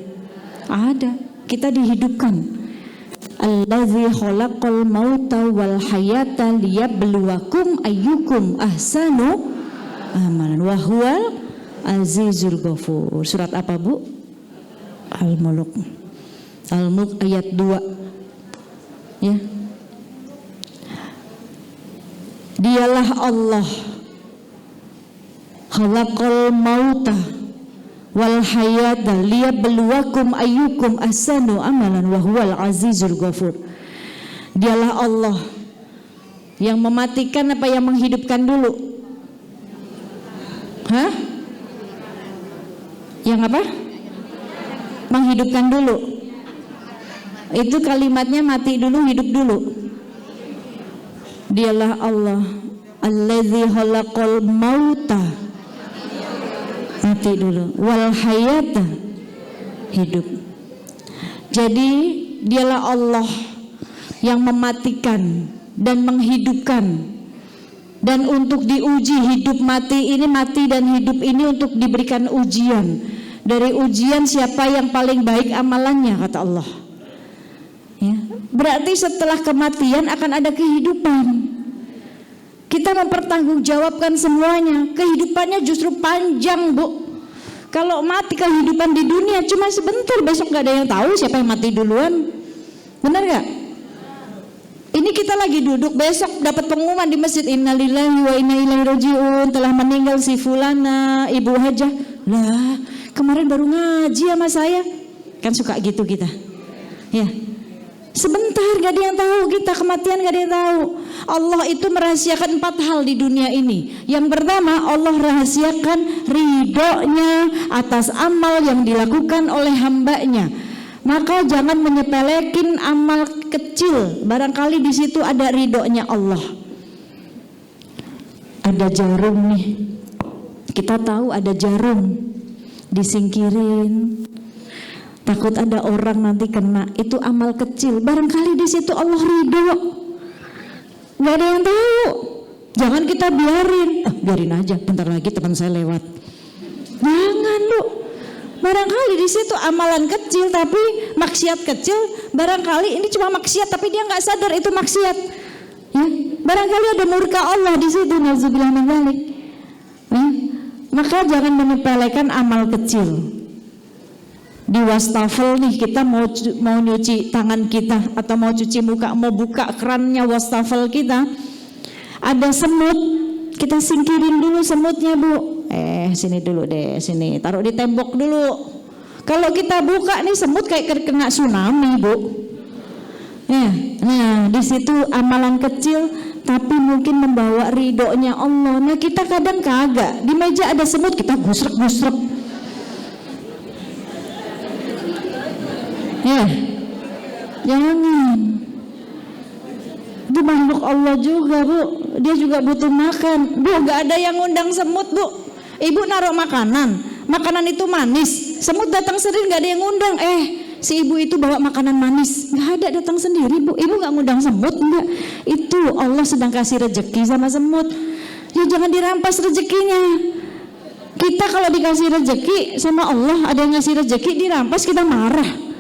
Ada, kita dihidupkan. Allazi khalaqal mauta wal hayata liyabluwakum ayyukum ahsanu amalan wa huwal azizul ghafur. Surat apa, Bu? Al-Mulk. Al-Mulk ayat 2. Ya. Dialah Allah khalaqal mauta wal hayata liyabluwakum ayyukum ahsanu amalan wa huwal azizul ghafur. Dialah Allah yang mematikan apa yang menghidupkan dulu? Hah? Yang apa? Menghidupkan dulu. Itu kalimatnya mati dulu, hidup dulu. Dialah Allah allazi khalaqal mauta, mati dulu, wal hayata, hidup. Jadi dialah Allah yang mematikan dan menghidupkan. Dan untuk diuji hidup mati ini, mati dan hidup ini untuk diberikan ujian. Dari ujian siapa yang paling baik amalannya, kata Allah. Ya, berarti setelah kematian akan ada kehidupan. Kita mempertanggungjawabkan semuanya. Kehidupannya justru panjang, Bu. Kalau mati kehidupan di dunia cuma sebentar, besok gak ada yang tahu siapa yang mati duluan. Benar gak? Ini kita lagi duduk, besok dapat pengumuman di masjid, innalillahi wa inna ilaihi rajiun, telah meninggal si fulana, ibu hajah. Lah, kemarin baru ngaji sama saya. Kan suka gitu kita. Ya. Sebentar, gak ada yang tahu kita, kematian gak ada yang tahu. Allah itu merahasiakan 4 hal di dunia ini. Yang pertama, Allah rahasiakan ridhonya atas amal yang dilakukan oleh hambanya. Maka jangan menyepelekin amal kecil, barangkali di situ ada ridhonya Allah. Ada jarum nih, kita tahu ada jarum, disingkirin. Takut ada orang nanti kena, itu amal kecil. Barangkali di situ Allah ridho. Gak ada yang tahu. Jangan kita biarin. Biarin aja, bentar lagi teman saya lewat. Jangan, Bu. Barangkali di situ amalan kecil tapi maksiat kecil. Barangkali ini cuma maksiat tapi dia nggak sadar itu maksiat. Ya, barangkali ada murka Allah di situ. Nauzubillah min dzalik. Ya, maka jangan menyepelekan amal kecil. di wastafel nih, kita mau nyuci tangan kita atau mau cuci muka, mau buka kerannya wastafel kita, ada semut, kita singkirin dulu semutnya Bu. Sini dulu deh, sini taruh di tembok dulu. Kalau kita buka nih semut kayak kena tsunami Bu. Ya, nah di situ amalan kecil tapi mungkin membawa ridhonya Allah. Nah kita kadang kagak, di meja ada semut kita gusrek-gusrek. Ya, jangan. Itu makhluk Allah juga Bu, dia juga butuh makan. Bu, gak ada yang ngundang semut Bu. Ibu naruh makanan itu manis, semut datang sendiri, gak ada yang ngundang. Si ibu itu bawa makanan manis, gak ada datang sendiri Bu. Ibu gak ngundang semut, enggak. Itu Allah sedang kasih rezeki sama semut. Ya jangan dirampas rezekinya. Kita kalau dikasih rezeki sama Allah, ada yang ngasih rezeki dirampas, kita marah.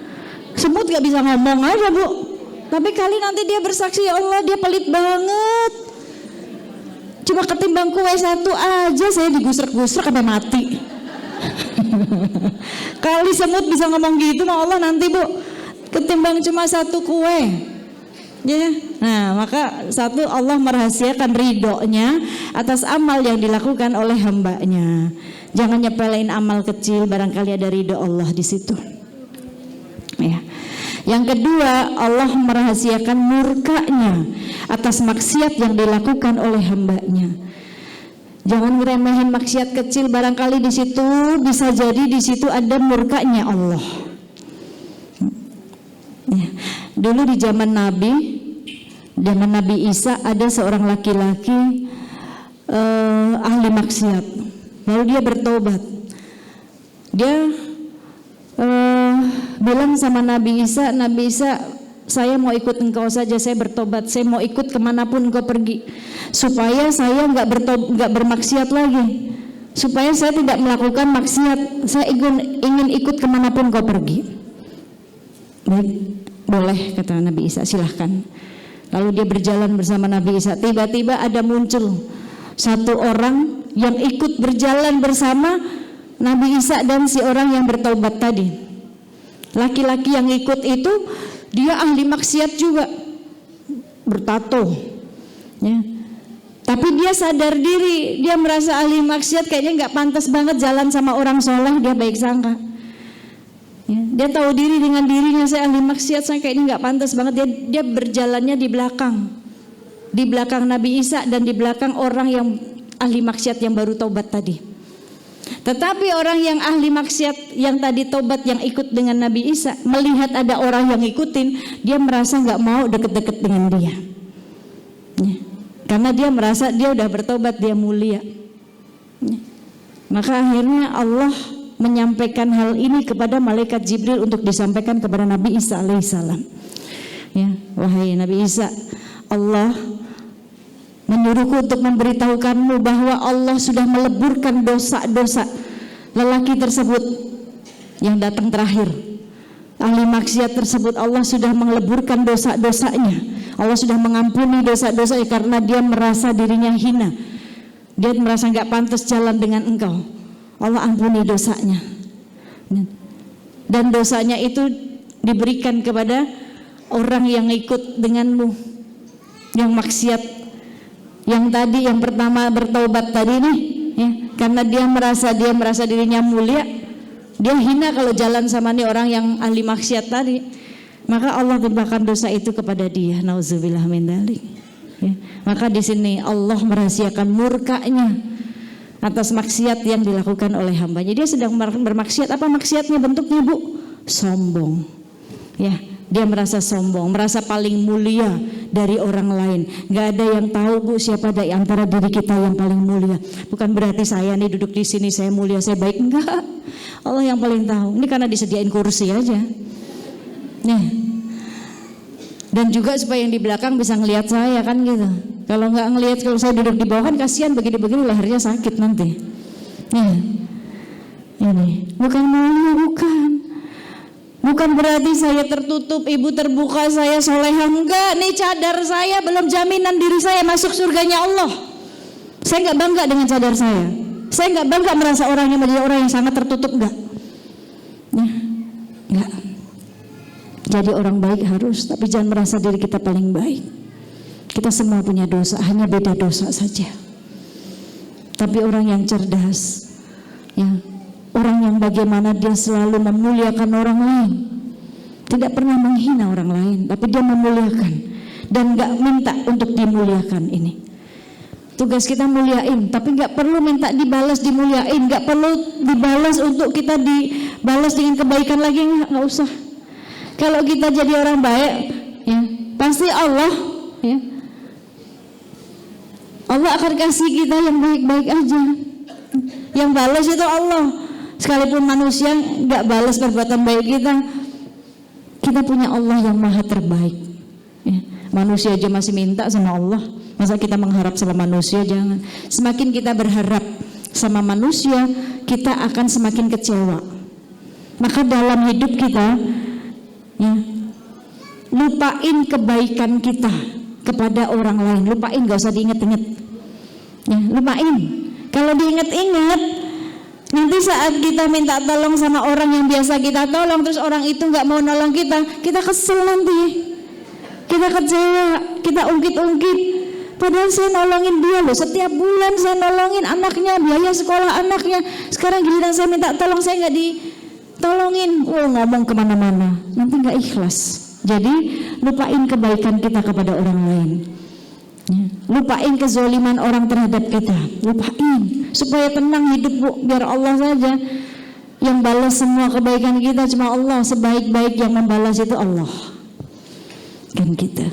Semut gak bisa ngomong aja Bu. Tapi kali nanti dia bersaksi, ya Allah dia pelit banget. Cuma ketimbang kue satu aja saya digusrek-gusrek sampai mati. Kali semut bisa ngomong gitu sama Allah nanti Bu, ketimbang cuma satu kue. Ya. Nah maka satu, Allah merahasiakan ridhonya atas amal yang dilakukan oleh hambanya. Jangan nyepelein amal kecil, barangkali ada ridho Allah di situ. Ya. Yang kedua, Allah merahasiakan murkanya atas maksiat yang dilakukan oleh hambanya. Jangan ngeremehin maksiat kecil, barangkali di situ bisa jadi di situ ada murkanya Allah. Ya. Dulu di zaman Nabi Isa ada seorang laki-laki ahli maksiat. Lalu dia bertobat. Dia bilang sama Nabi Isa, saya mau ikut engkau saja, saya bertobat, saya mau ikut kemanapun engkau pergi, supaya saya nggak bermaksiat lagi, supaya saya tidak melakukan maksiat, saya ingin ikut kemanapun engkau pergi. Baik, boleh kata Nabi Isa, silahkan. Lalu dia berjalan bersama Nabi Isa. Tiba-tiba ada muncul satu orang yang ikut berjalan bersama Nabi Isa dan si orang yang bertobat tadi. Laki-laki yang ikut itu dia ahli maksiat juga, bertato, ya. Tapi dia sadar diri, dia merasa ahli maksiat, kayaknya nggak pantas banget jalan sama orang soleh, dia baik sangka. Ya, dia tahu diri dengan dirinya, saya ahli maksiat, saya kayaknya nggak pantas banget. Dia berjalannya di belakang Nabi Isa dan di belakang orang yang ahli maksiat yang baru taubat tadi. Tetapi orang yang ahli maksiat yang tadi tobat yang ikut dengan Nabi Isa melihat ada orang yang ngikutin, dia merasa nggak mau deket-deket dengan dia, ya. Karena dia merasa dia udah bertobat, dia mulia, ya. Maka akhirnya Allah menyampaikan hal ini kepada malaikat Jibril untuk disampaikan kepada Nabi Isa alaihissalam. Ya, wahai Nabi Isa, Allah menyuruhku untuk memberitahukanmu bahwa Allah sudah meleburkan dosa-dosa lelaki tersebut yang datang terakhir. Ahli maksiat tersebut Allah sudah meleburkan dosa-dosanya. Allah sudah mengampuni dosa-dosanya karena dia merasa dirinya hina. Dia merasa nggak pantas jalan dengan engkau. Allah ampuni dosanya. Dan dosanya itu diberikan kepada orang yang ikut denganmu, yang maksiat. Yang tadi yang pertama bertaubat tadi nih, ya, karena dia merasa dirinya mulia, dia hina kalau jalan sama nih orang yang ahli maksiat tadi, maka Allah timpakan dosa itu kepada dia. Nauzubillah min dzalik. Ya, maka di sini Allah merahasiakan murkanya atas maksiat yang dilakukan oleh hambanya. Dia sedang bermaksiat. Apa maksiatnya? Bentuknya Bu, sombong. Ya. Dia merasa sombong, merasa paling mulia dari orang lain. Gak ada yang tahu Bu siapa dari antara diri kita yang paling mulia. Bukan berarti saya nih duduk di sini saya mulia, saya baik, enggak. Allah yang paling tahu. Ini karena disediain kursi aja. Nih. Dan juga supaya yang di belakang bisa ngelihat saya kan gitu. Kalau nggak ngelihat, kalau saya duduk di bawah kan kasihan, begini-begini lehernya sakit nanti. Nih. Ini bukan mulia, bukan berarti saya tertutup, ibu terbuka, saya soleha, enggak. Nih cadar saya belum jaminan diri saya masuk surganya Allah. Saya enggak bangga dengan cadar saya. Saya enggak bangga merasa orang yang menjadi orang yang sangat tertutup, enggak. Nah, Enggak. Jadi orang baik harus, tapi jangan merasa diri kita paling baik. Kita semua punya dosa, hanya beda dosa saja. Tapi orang yang cerdas, ya, orang yang bagaimana dia selalu memuliakan orang lain, tidak pernah menghina orang lain, tapi dia memuliakan dan gak minta untuk dimuliakan. Ini tugas kita, muliain, tapi gak perlu minta dibalas dimuliain, gak perlu dibalas untuk kita dibalas dengan kebaikan lagi, gak usah. Kalau kita jadi orang baik, ya, pasti Allah, ya, Allah akan kasih kita yang baik-baik aja. Yang balas itu Allah. Sekalipun manusia nggak balas perbuatan baik kita, kita punya Allah yang maha terbaik. Ya, manusia aja masih minta sama Allah, masa kita mengharap sama manusia? Jangan. Semakin kita berharap sama manusia, kita akan semakin kecewa. Maka dalam hidup kita, ya, lupain kebaikan kita kepada orang lain, lupain, gak usah diinget-inget, ya, lupain. Kalau diinget-inget, nanti saat kita minta tolong sama orang yang biasa kita tolong, terus orang itu gak mau nolong kita kesel nanti, kita kecewa, kita ungkit-ungkit. Padahal saya nolongin dia loh, setiap bulan saya nolongin anaknya, biaya sekolah anaknya. Sekarang giliran saya minta tolong, saya gak ditolongin. Ngomong kemana-mana, nanti gak ikhlas. Jadi lupain kebaikan kita kepada orang lain, ya. Lupain kezaliman orang terhadap kita, lupain, supaya tenang hidup, Bu. Biar Allah saja yang balas semua kebaikan kita, cuma Allah. Sebaik-baik yang membalas itu Allah, kan kita,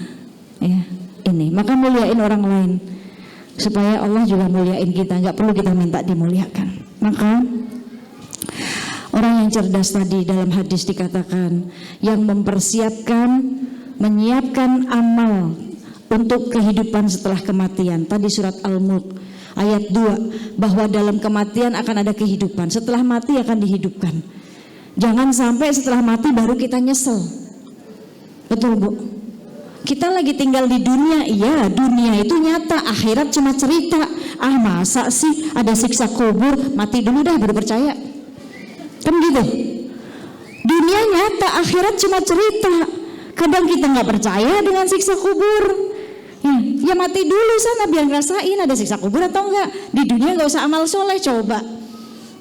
ya. Ini maka muliain orang lain supaya Allah juga muliain kita, nggak perlu kita minta dimuliakan. Maka orang yang cerdas tadi dalam hadis dikatakan yang mempersiapkan, menyiapkan amal untuk kehidupan setelah kematian. Tadi surat Al-Mulk ayat 2, bahwa dalam kematian akan ada kehidupan, setelah mati akan dihidupkan. Jangan sampai setelah mati baru kita nyesel. Betul, Bu? Kita lagi tinggal di dunia, iya, dunia itu nyata, akhirat cuma cerita. Masa sih ada siksa kubur, mati dulu dah baru percaya. Kan gitu. Dunia nyata, akhirat cuma cerita. Kadang kita nggak percaya dengan siksa kubur. Ya mati dulu sana biar ngerasain ada siksa kubur atau enggak. Di dunia nggak usah amal soleh, coba.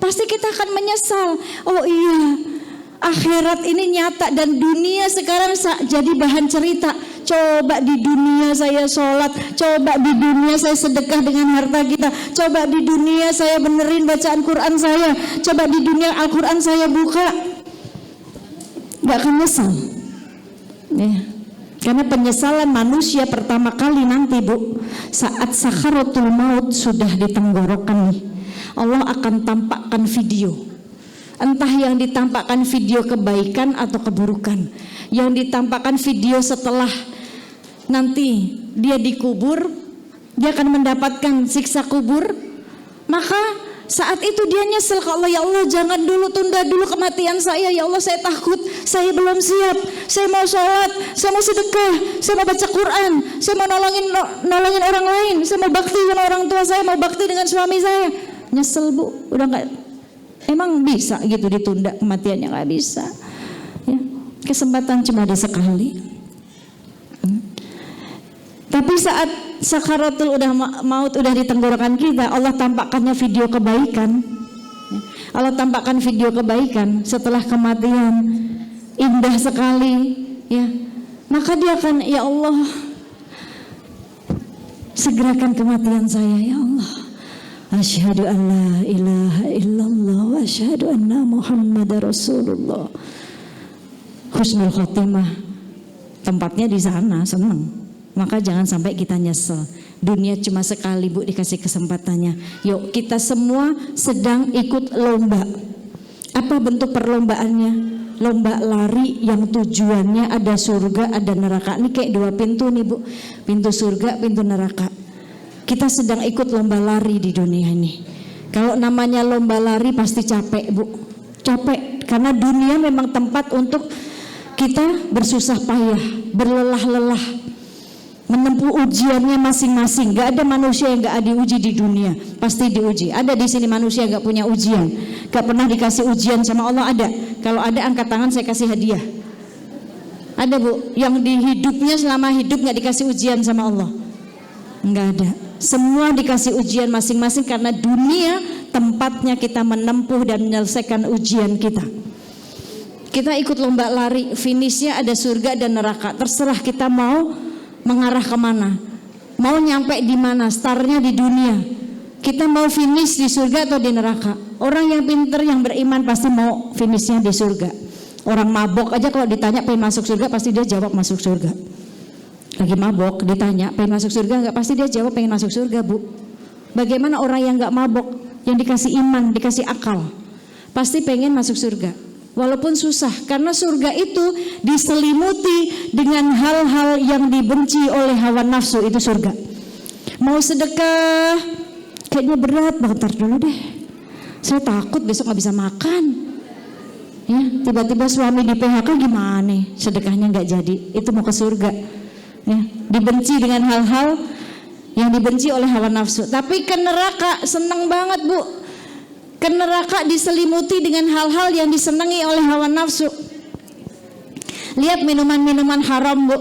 Pasti kita akan menyesal. Oh iya, akhirat ini nyata dan dunia sekarang jadi bahan cerita. Coba di dunia saya sholat, coba di dunia saya sedekah dengan harta kita, coba di dunia saya benerin bacaan Quran saya, coba di dunia Al-Quran saya buka. Gak akan nyesal, ya. Karena penyesalan manusia pertama kali nanti, Bu, saat sakaratul maut sudah di tenggorokan nih, Allah akan tampakkan video. Entah yang ditampakkan video kebaikan atau keburukan, yang ditampakkan video setelah nanti dia dikubur, dia akan mendapatkan siksa kubur. Maka saat itu dia nyesel ke Allah, ya Allah jangan dulu, tunda dulu kematian saya, ya Allah saya takut, saya belum siap, saya mau sholat, saya mau sedekah, saya mau baca Quran, saya mau nolongin orang lain, saya mau bakti sama orang tua saya, mau bakti dengan suami saya. Nyesel, Bu, udah nggak. Emang bisa gitu ditunda kematiannya? Nggak bisa, ya. Kesempatan cuma ada sekali. Tapi saat sakaratul maut udah di tenggorokan kita, Allah tampakkannya video kebaikan. Allah tampakkan video kebaikan setelah kematian, indah sekali, ya. Maka dia akan, ya Allah, segerakan kematian saya, ya Allah. Asyhadu an la ilaha illallah wa asyhadu anna Muhammadar Rasulullah. Husnul khotimah, tempatnya di sana, senang. Maka jangan sampai kita nyesel. Dunia cuma sekali, Bu, dikasih kesempatannya. Yuk kita semua sedang ikut lomba. Apa bentuk perlombaannya? Lomba lari yang tujuannya ada surga, ada neraka. Ini kayak dua pintu nih, Bu. Pintu surga, pintu neraka. Kita sedang ikut lomba lari di dunia ini. Kalau namanya lomba lari pasti capek, Bu. Capek karena dunia memang tempat untuk kita bersusah payah, berlelah-lelah. menempuh ujiannya masing-masing. Gak ada manusia yang gak diuji di dunia, pasti diuji. Ada di sini manusia gak punya ujian, gak pernah dikasih ujian sama Allah? Ada? Kalau ada angkat tangan, saya kasih hadiah. Ada Bu, yang di hidupnya selama hidup gak dikasih ujian sama Allah? Enggak ada. Semua dikasih ujian masing-masing, karena dunia tempatnya kita menempuh dan menyelesaikan ujian kita. Kita ikut lomba lari, finishnya ada surga dan neraka. Terserah kita mau mengarah kemana, mau nyampe di mana, startnya di dunia. Kita mau finish di surga atau di neraka? Orang yang pinter, yang beriman pasti mau finishnya di surga. Orang mabok aja kalau ditanya pengen masuk surga, pasti dia jawab masuk surga. Lagi mabok ditanya pengen masuk surga nggak, pasti dia jawab pengen masuk surga Bu. Bagaimana orang yang nggak mabok, yang dikasih iman, dikasih akal, pasti pengen masuk surga. Walaupun susah, karena surga itu diselimuti dengan hal-hal yang dibenci oleh hawa nafsu, itu surga. Mau sedekah, kayaknya berat, bentar dulu deh, saya takut besok gak bisa makan. Ya, tiba-tiba suami di PHK gimana nih, sedekahnya gak jadi, itu mau ke surga. Ya, dibenci dengan hal-hal yang dibenci oleh hawa nafsu. Tapi ke neraka senang banget Bu. Ke neraka diselimuti dengan hal-hal yang disenangi oleh hawa nafsu. Lihat minuman-minuman haram Bu,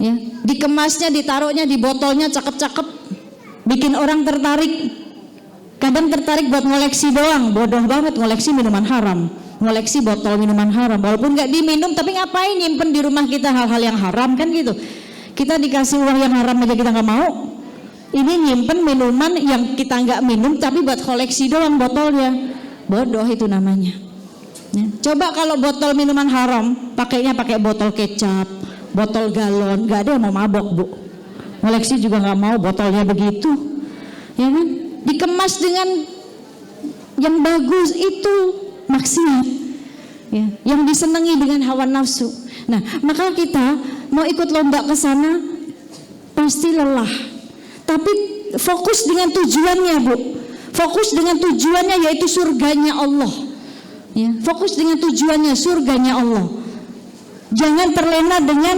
ya, dikemasnya, ditaruhnya di botolnya cakep-cakep, bikin orang tertarik. Kadang tertarik buat ngoleksi doang, bodoh banget ngoleksi minuman haram, ngoleksi botol minuman haram. Walaupun nggak diminum, tapi ngapain nyimpen di rumah kita hal-hal yang haram, kan gitu. Kita dikasih uang yang haram aja kita nggak mau. Ini nyimpen minuman yang kita nggak minum tapi buat koleksi doang botolnya. Bodoh itu namanya. Ya. Coba kalau botol minuman haram pakainya pakai botol kecap, botol galon, nggak ada yang mau mabok Bu. Koleksi juga nggak mau botolnya begitu, ya kan? Dikemas dengan yang bagus itu maksiat, ya, yang disenangi dengan hawa nafsu. Nah, maka kita mau ikut lomba ke sana pasti lelah. Tapi fokus dengan tujuannya Bu, fokus dengan tujuannya yaitu surganya Allah. Ya, fokus dengan tujuannya surganya Allah. Jangan terlena dengan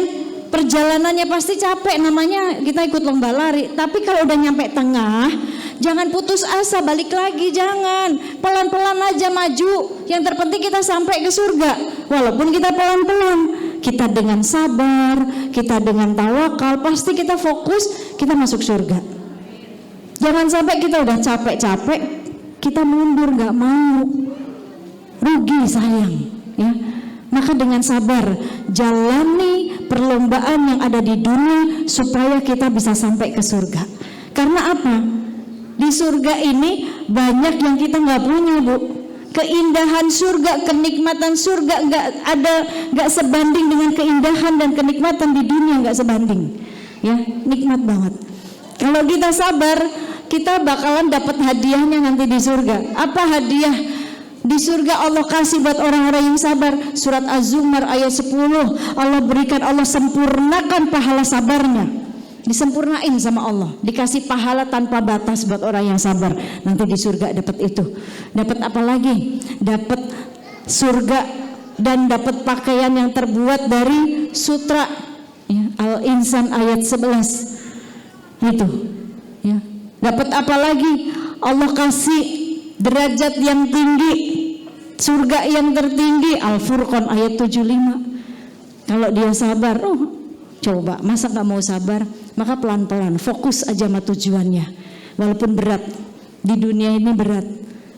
perjalanannya, pasti capek, namanya kita ikut lomba lari. Tapi kalau udah nyampe tengah, jangan putus asa, balik lagi, jangan. Pelan-pelan aja maju. Yang terpenting kita sampai ke surga. Walaupun kita pelan-pelan, kita dengan sabar, kita dengan tawakal, pasti kita fokus, kita masuk surga. Jangan sampai kita udah capek-capek, kita mundur, nggak mau, rugi, sayang, ya. Maka dengan sabar jalani perlombaan yang ada di dunia supaya kita bisa sampai ke surga. Karena apa? Di surga ini banyak yang kita nggak punya Bu. Keindahan surga, kenikmatan surga nggak sebanding dengan keindahan dan kenikmatan di dunia, nggak sebanding. Ya, nikmat banget. Kalau kita sabar, kita bakalan dapat hadiahnya nanti di surga. Apa hadiah di surga Allah kasih buat orang-orang yang sabar? Surat Az-Zumar ayat 10, Allah berikan, Allah sempurnakan pahala sabarnya. Disempurnain sama Allah, dikasih pahala tanpa batas buat orang yang sabar. Nanti di surga dapat itu. Dapat apa lagi? Dapat surga dan dapat pakaian yang terbuat dari sutra, ya, Al-Insan ayat 11 itu, ya. Dapat apa lagi? Allah kasih derajat yang tinggi, surga yang tertinggi, Al-Furqan ayat 75. Kalau dia sabar, coba masa gak mau sabar? Maka pelan-pelan, fokus aja sama tujuannya. Walaupun berat, di dunia ini berat,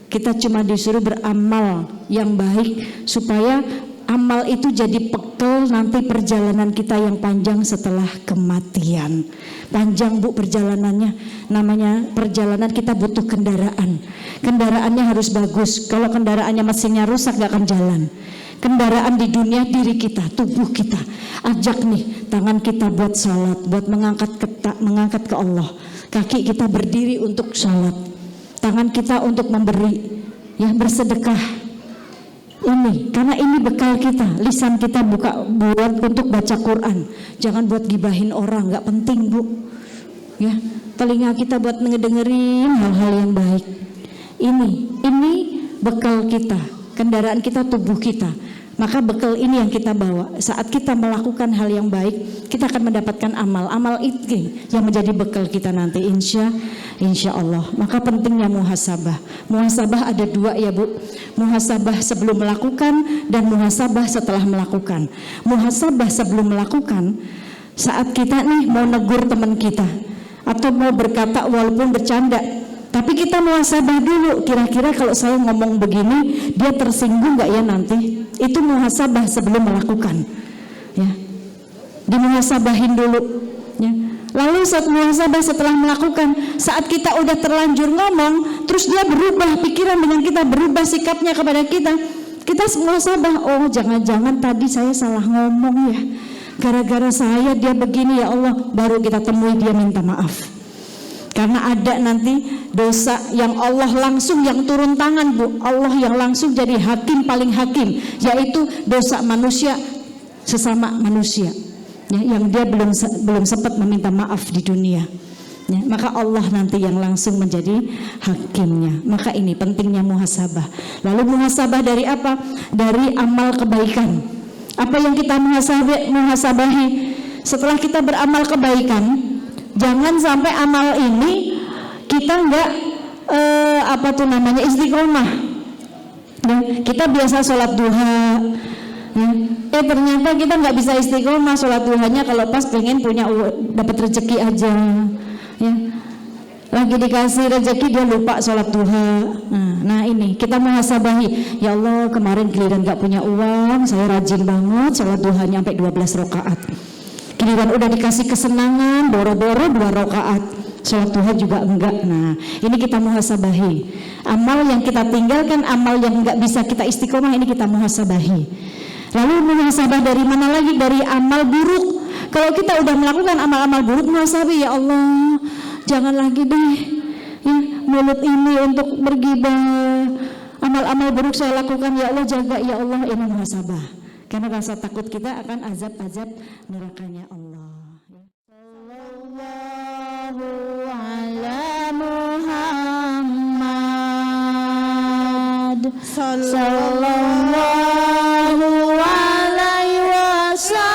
kita cuma disuruh beramal yang baik supaya amal itu jadi bekal nanti perjalanan kita yang panjang setelah kematian. Panjang Bu perjalanannya, namanya perjalanan kita butuh kendaraan. Kendaraannya harus bagus. Kalau kendaraannya mesinnya rusak gak akan jalan. Kendaraan di dunia diri kita, tubuh kita. Ajak nih tangan kita buat salat, buat mengangkat ke Allah. Kaki kita berdiri untuk salat, tangan kita untuk memberi, ya, bersedekah. Ini karena ini bekal kita. Lisan kita buat untuk baca Quran. Jangan buat gibahin orang, nggak penting Bu. Ya, telinga kita buat ngedengerin hal-hal yang baik. Ini bekal kita. Kendaraan kita tubuh kita. Maka bekal ini yang kita bawa. Saat kita melakukan hal yang baik, kita akan mendapatkan amal. Amal itu yang menjadi bekal kita nanti insya Allah. Maka pentingnya muhasabah. Muhasabah ada dua ya Bu. Muhasabah sebelum melakukan dan muhasabah setelah melakukan. Muhasabah sebelum melakukan, saat kita nih mau negur teman kita atau mau berkata walaupun bercanda, tapi kita muhasabah dulu, kira-kira kalau saya ngomong begini dia tersinggung gak ya nanti. Itu muhasabah sebelum melakukan ya, dimuhasabahin dulu ya. Lalu saat muhasabah setelah melakukan, saat kita udah terlanjur ngomong terus dia berubah pikiran dengan kita, berubah sikapnya kepada kita, kita muhasabah, oh jangan-jangan tadi saya salah ngomong ya, gara-gara saya dia begini ya Allah. Baru kita temui dia minta maaf. Karena ada nanti dosa yang Allah langsung yang turun tangan Bu, Allah yang langsung jadi hakim paling hakim, yaitu dosa manusia sesama manusia ya, yang dia belum sempat meminta maaf di dunia ya, maka Allah nanti yang langsung menjadi hakimnya. Maka ini pentingnya muhasabah. Lalu muhasabah dari apa? Dari amal kebaikan. Apa yang kita muhasabahi setelah kita beramal kebaikan? Jangan sampai amal ini kita enggak istiqomah ya, kita biasa sholat duha ya. Ternyata kita nggak bisa istiqomah sholat duhanya kalau pas pengen dapat rezeki aja ya. Lagi dikasih rezeki dia lupa sholat duha. Nah ini kita muhasabahi, ya Allah kemarin giliran nggak punya uang, saya rajin banget sholat duhanya sampai 12 rakaat. Giliran udah dikasih kesenangan, boro-boro 2 rakaat, sholat duha juga enggak. Nah ini kita muhasabahi. Amal yang kita tinggalkan, amal yang enggak bisa kita istiqomah, ini kita muhasabahi. Lalu muhasabah dari mana lagi? Dari amal buruk. Kalau kita udah melakukan amal-amal buruk, muhasabah, ya Allah jangan lagi deh ya, mulut ini untuk bergibah, amal-amal buruk saya lakukan, ya Allah jaga ya Allah. Ini muhasabah. Karena rasa takut kita akan azab-azab nerakanya Allah. Sallallahu ala Muhammad, sallallahu alaihi wasallam,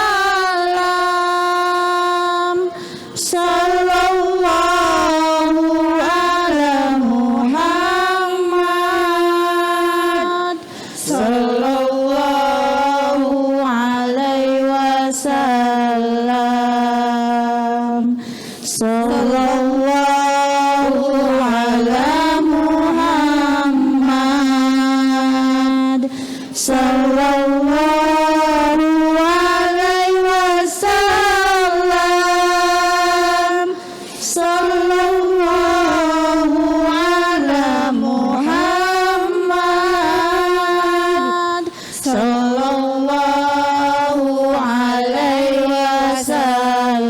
sallallahu ala Muhammad, sallallahu sallallahu ala Muhammad, sallallahu alaihi wasallam, sallallahu ala Muhammad, sallallahu alaihi wasallam.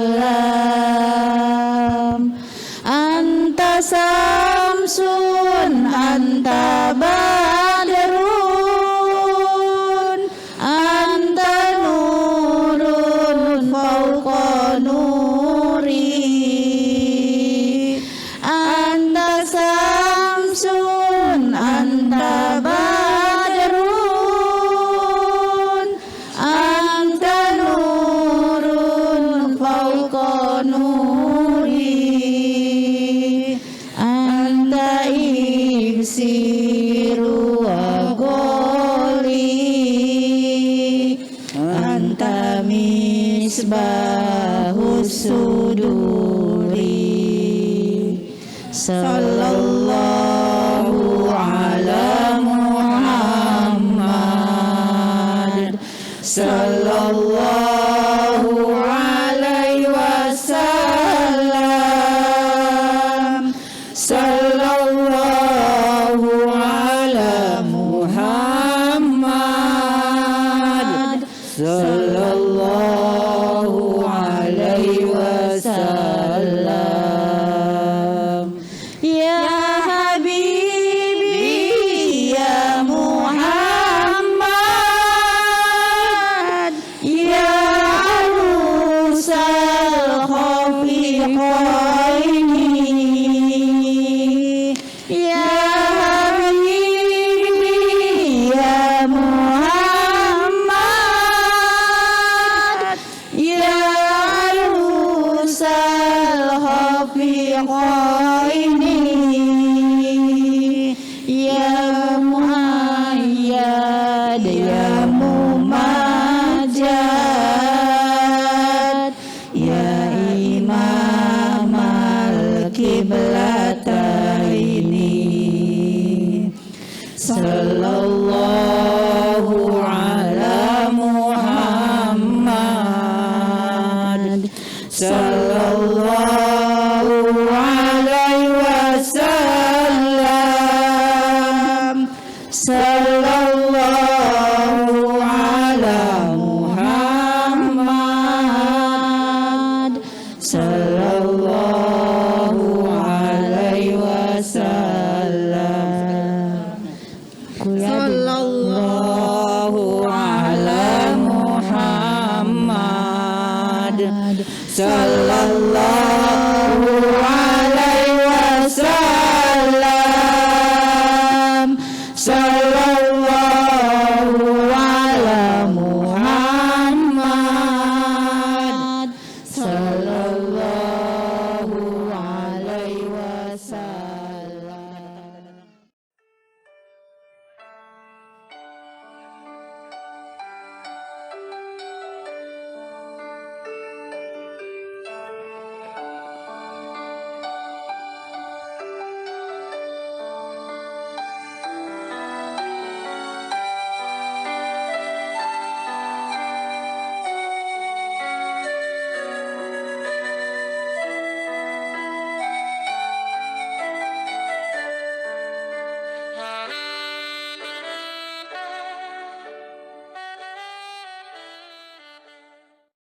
Anta samsun, anta badrun, anta nurun fauqa nuri. Anta samsun, anta badrun, anta nurun fauqa nuri. Anta ibsiru wa qoli, anta misbahus suduri. Sallallahu ala Muhammad, sallallahu alaihi wasallam, sallallahu ala Muhammad, sallallahu alaihi wasallam. Ya Habibi ya Muhammad, ya arusal khafiqaini, ya Habibi ya Muhammad, fariqaini ya muayyad ya mumajjad ya imam al-qiblataini sallallahu ala Muhammad sallallahu alaihi wasallam sallallahu ala Muhammad sallallahu alaihi wasallam sallallahu ala Muhammad sallallahu